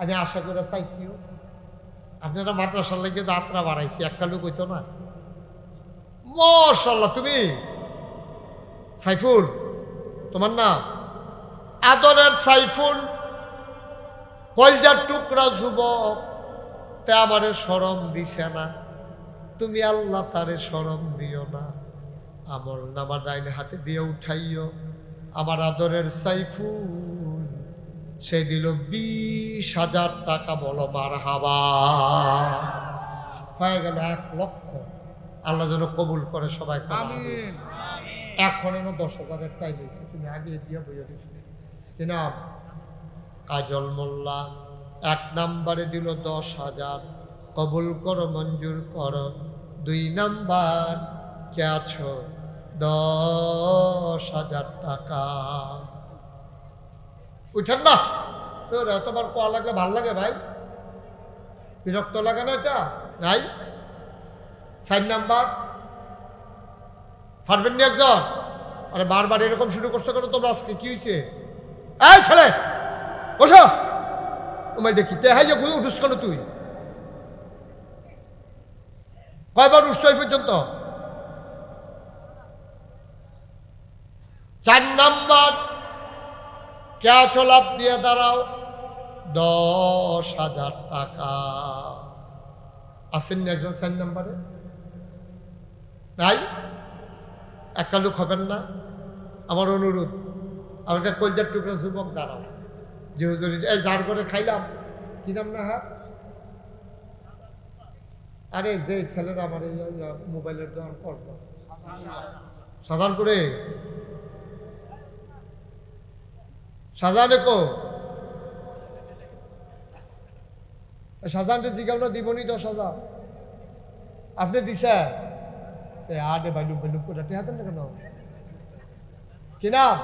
আমি আশা করে চাইছিও আপনারা মাদ্রাসার লেগে দাঁতরা বাড়াইছি একটা লোক হইতো না মাশাআল্লাহ তুমি সাইফুল তোমার নাম আদরের সাইফুল কলজার টুকরা যুবক তে আমারে শরম দিছে না তুমি আল্লাহ তারে শরম দিও না আমল নামা ডাইন হাতে দিয়ে উঠাইও আমার আদরের সাইফুল সে দিল 20,000 টাকা বলো মারহাবা হয়ে গেল 1 লক্ষ আল্লাহ যেন কবুল করে সবাই আমিন এখন এনে 10,000 টাই দিয়েছে তুমি আগে দিয়ে বইয়া দিচ্ছ জনাব কাজল মোল্লা 1 নাম্বারে দিল 10,000 কবুল করো মঞ্জুর করো 2 নাম্বার কে আছো 10,000 টাকা উঠেন না তোর এতবার কোয়া লাগলে ভাল লাগে ভাই বিরক্ত লাগে না এটা নাই 4 নাম্বার পারবেন না একজন আরে বারবার এরকম শুরু করছো কেন তোমরা আজকে কি হয়েছে এই ছেলে বসো তোমায় দেখি তে হাই যে উঠুস কেন তুই কয়বার উঠছো এই পর্যন্ত 4 নাম্বার কে আছো লাভ দিয়ে দাঁড়াও 10,000 টাকা আসেননি একজন 4 নাম্বারে নাই একটা লোক হবেন না আমার অনুরোধ আমার একটা কলজার টুকরা যুবক দাঁড়াও যে হুজুর এই যার করে খাইলাম কি নাম না হ্যাঁ আরে যে ছেলেরা আমার এই মোবাইলের দোকান করতো সাধারণ করে সাজানে কো শাহজাহানকে জিগাও না দিবনি 10,000 আপনি দিছে আরে বাইলুক বাইলুক করে টেহাতেন না কেন কি নাম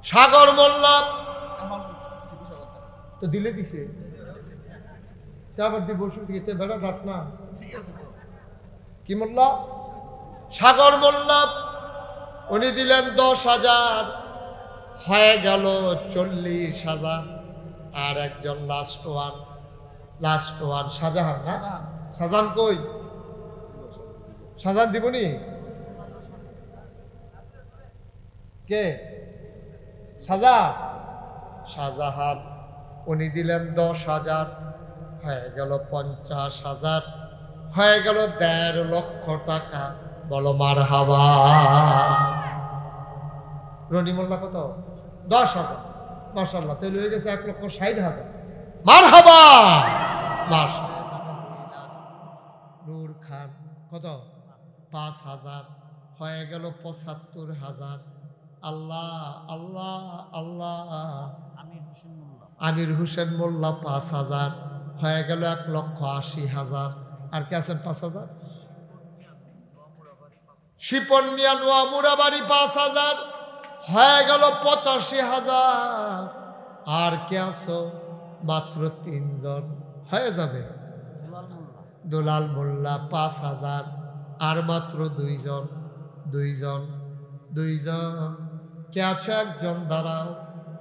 সাগর মোল্লা তো দিলে দিছে আবার দিব শুনতে বেড়া ডাট না ঠিক আছে কি মোল্লা সাগর মোল্লা উনি দিলেন 10,000 হয়ে গেল 40,000 আর একজন লাস্ট ওয়ান শাহজাহান না শাহজাহান কই শাহজাহান দিবনি কে শাহজাহান উনি দিলেন 10,000 হয়ে গেল 50,000 হয়ে গেল 1.5 লক্ষ টাকা বলো মারহাবা রনি মোল্লা কত 10,000 মাশাআল্লাহ তাহলে হয়ে গেছে 1,60,000 মারহাবা নূর খান কত 5,000 হয়ে গেল 75,000 আল্লাহ আল্লাহ আল্লাহ আমির হোসেন মোল্লা 5,000 হয়ে গেল 1,80,000 আর কে আছেন 5,000 শিপন মিয়া নোয়া মুরাবাড়ি 5,000 হয়ে গেল 85,000 আর কে আছো মাত্র 3 জন হয়ে যাবে দুলাল মোল্লা 5,000 আর মাত্র 2 জন কে আছো একজন দাঁড়াও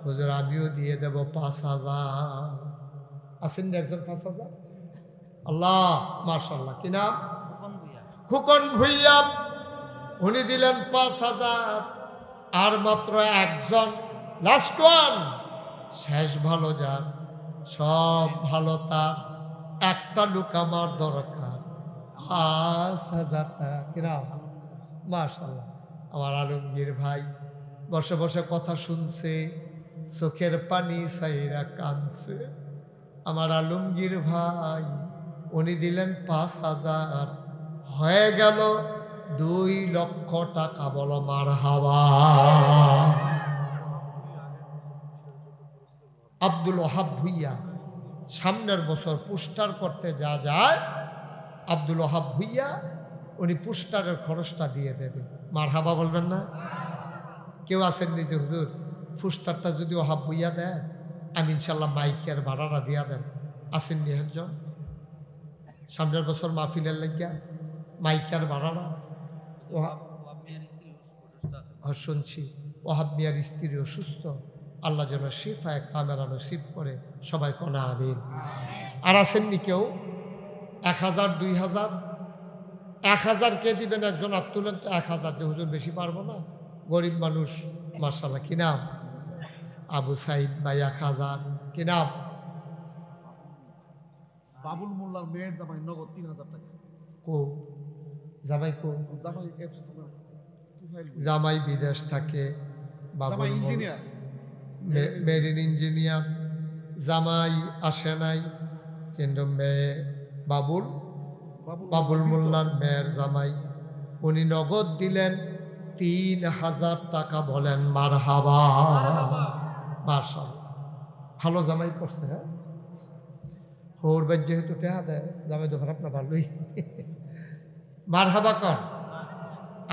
হুজুর আমিও দিয়ে দেব 5,000 আছেন না একজন 5,000 আল্লাহ মাশাআল্লাহ কি নাম খুকন ভুইয়া উনি দিলেন 5,000 আর মাত্র একজন লাস্ট ওয়ান শেষ ভালো যান সব ভালো তার একটা লোক আমার দরকার 5,000 টাকা কিনা মাশাআল্লাহ আমার আলমগীর ভাই বসে বসে কথা শুনছে চোখের পানি সাইরা কানছে আমার আলমগীর ভাই উনি দিলেন 5,000 হয়ে গেল 2 লক্ষ টাকা বলো মারহাবা আব্দুল ওয়াহাব ভুইয়া সামনের বছর পোস্টার করতে যা যায় আব্দুল ওয়াহাব ভুইয়া উনি পোস্টারের খরচটা দিয়ে দেবে মারহাবা বলবেন না কেউ আছেন নিজে হুজুর পোস্টারটা যদি ওয়াহাব ভুইয়া দেয় আমি ইনশাল্লাহ মাইকের ভাড়াটা দিয়া দেন আসেননি একজন সামনের বছর মাহফিলের লাগিয়া মাইকের ভাড়াটা শুনছি ওয়াহাব মিয়ার স্ত্রী অসুস্থ আল্লাহ যেন শিফায়ে কামেলা নসিব করে সবাই কোনা আমিন আর আসেননি কেউ 1,000 2,000 1,000 কে দিবেন একজন আর তুলেন তো 1,000 যে হুজুর বেশি পারবো না গরিব মানুষ মাশাআল্লাহ কি নাম আবু সাইদ ভাই 1,000 কি নাম বাবুল মোল্লার মেয়ের জামাই নগদ 3,000 টাকা কো জামাই কো জামাই বিদেশ থাকে বাবুল ইঞ্জিনিয়ার মেরিন ইঞ্জিনিয়ার জামাই আসে নাই কিন্তু মেয়ে বাবুল মোল্লার মেয়ের জামাই উনি নগদ দিলেন 3,000 টাকা বলেন মারহাবা মাশাআল্লাহ ভালো জামাই করছে হ্যাঁ হোর বাদ যেহেতু টেহা দেয় জামাই তো খারাপ না ভালোই মারহাবা কর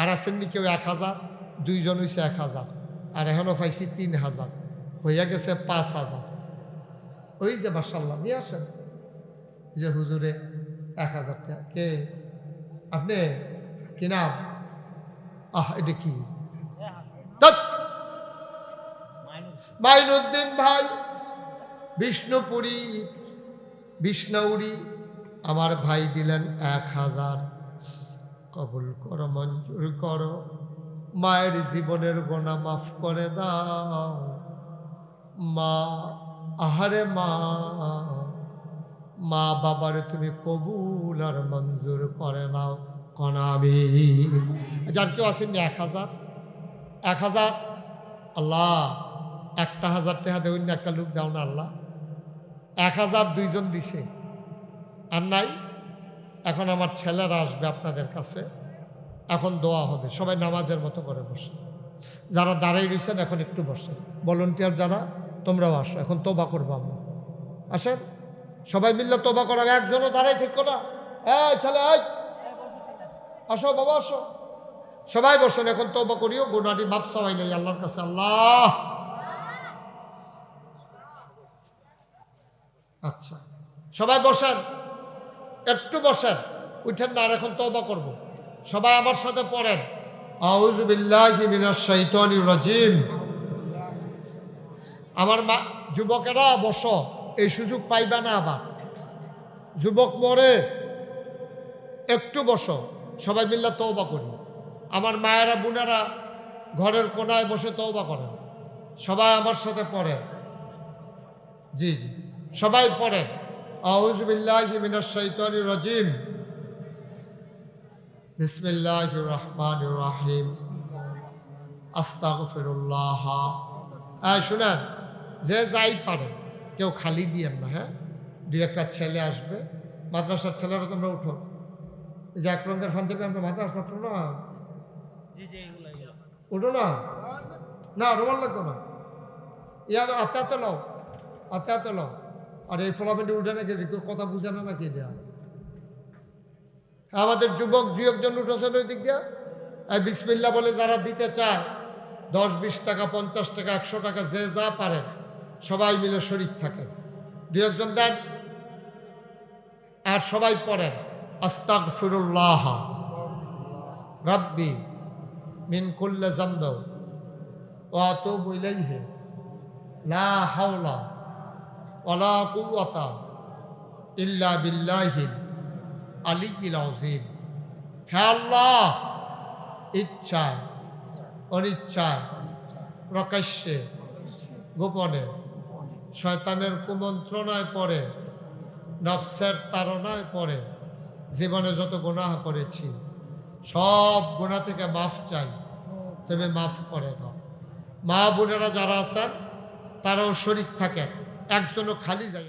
আর আসেননি কেউ 1,000 2 জন হয়েছে 1,000 আর এখনো পাইছি 3,000 হইয়া গেছে 5,000 ওই যে মাশাআল্লাহ নিয়ে আসেন যে হুজুরে 1,000 টাকা কে আপনি কি নাম এটা কি মাইনুদ্দিন ভাই বিষ্ণুপুরি আমার ভাই দিলেন 1,000 কবুল করো মঞ্জুর করো মায়ের জীবনের গোনা মাফ করে দাও মা আহারে মা বাবারে তুমি কবুল আর মঞ্জুর করে নাও কনাবি যার কেউ আসেননি 1,000 আল্লাহ 1,000 টাকা দেবেন না একটা লোক দাও না আল্লাহ 1,000 2 জন দিছে আর নাই এখন আমার ছেলেরা আসবে আপনাদের কাছে এখন দোয়া হবে সবাই নামাজের মতো করে বসে যারা দাঁড়াই রয়েছেন এখন একটু বসে ভলান্টিয়ার যারা তোমরাও আসো এখন তওবা করবো আমরা আসেন সবাই মিললে তওবা করাবে, একজনও দাঁড়াই থেকো না। এই ছেলে, এই আসো বাবা, আসো। সবাই বসেন, এখন তওবা করিও, গুনাহটি মাপ চাওয়াই নাই আল্লাহর কাছে। আল্লাহ, আচ্ছা সবাই বসেন, একটু বসেন, উঠেন না, আর এখন তওবা করব। সবাই আমার সাথে পড়েন, আউযু বিল্লাহি মিনাশ শাইতানির রাজিম। আমার মা, যুবকেরা বসো, এই সুযোগ পাইবা না আবার। যুবক মরে, একটু বসো, সবাই মিল্লা তওবা করি। আমার মায়েরা বোনেরা ঘরের কোনায় বসে তওবা করেন। সবাই আমার সাথে পড়েন, জি জি সবাই পড়েন, আউযু বিল্লাহি মিনাশ শাইতানির রাজিম, বিসমিল্লাহির রহমানির রহিম, আস্তাগফিরুল্লাহ। শুনেন, যে যাই পারেন, কেউ খালি দিয়েন না, হ্যাঁ। দুই একটা ছেলে আসবে, মাদ্রাসার ছেলেরা তোমরা উঠো। এই যে এক রঙের ফান থেকে আমরা মাদ্রাসার ছাত্র না, উঠো না, না রোমান লাগতো না, ইয়ার আতে আতে লও, আতে আতে লও। আর এই ফলাফেন্টি উঠে নাকি কথা বুঝে না নাকি দেয়া। আমাদের যুবক দুই একজন উঠেছেন ওই দিক দিয়া, বিসমিল্লাহ বলে যারা দিতে চায়, 10-20 টাকা, 50 টাকা, 100 টাকা, যে যা পারেন সবাই মিলে শরীক থাকেন, দুই একজন দেন। আর সবাই পড়েন, আস্তাগফিরুল্লাহ রাব্বি মিন কুল্লি যামবি ওয়া আতুবু ইলাইহি লা হাওলা ওয়ালা কুওয়াতা ইল্লা বিল্লাহিল আলিয়্যিল আযীম। হে আল্লাহ, ইচ্ছায় অনিচ্ছায়, প্রকাশ্যে গোপনে, শয়তানের কুমন্ত্রণায় পড়ে, নফসের তাড়নায় পড়ে জীবনে যত গুনাহ করেছি, সব গুনাহ থেকে মাফ চাই, তুমি মাফ করে দাও। মা বোনেরা যারা আছেন তারাও শরীক থাকে, একজনও খালি যায়।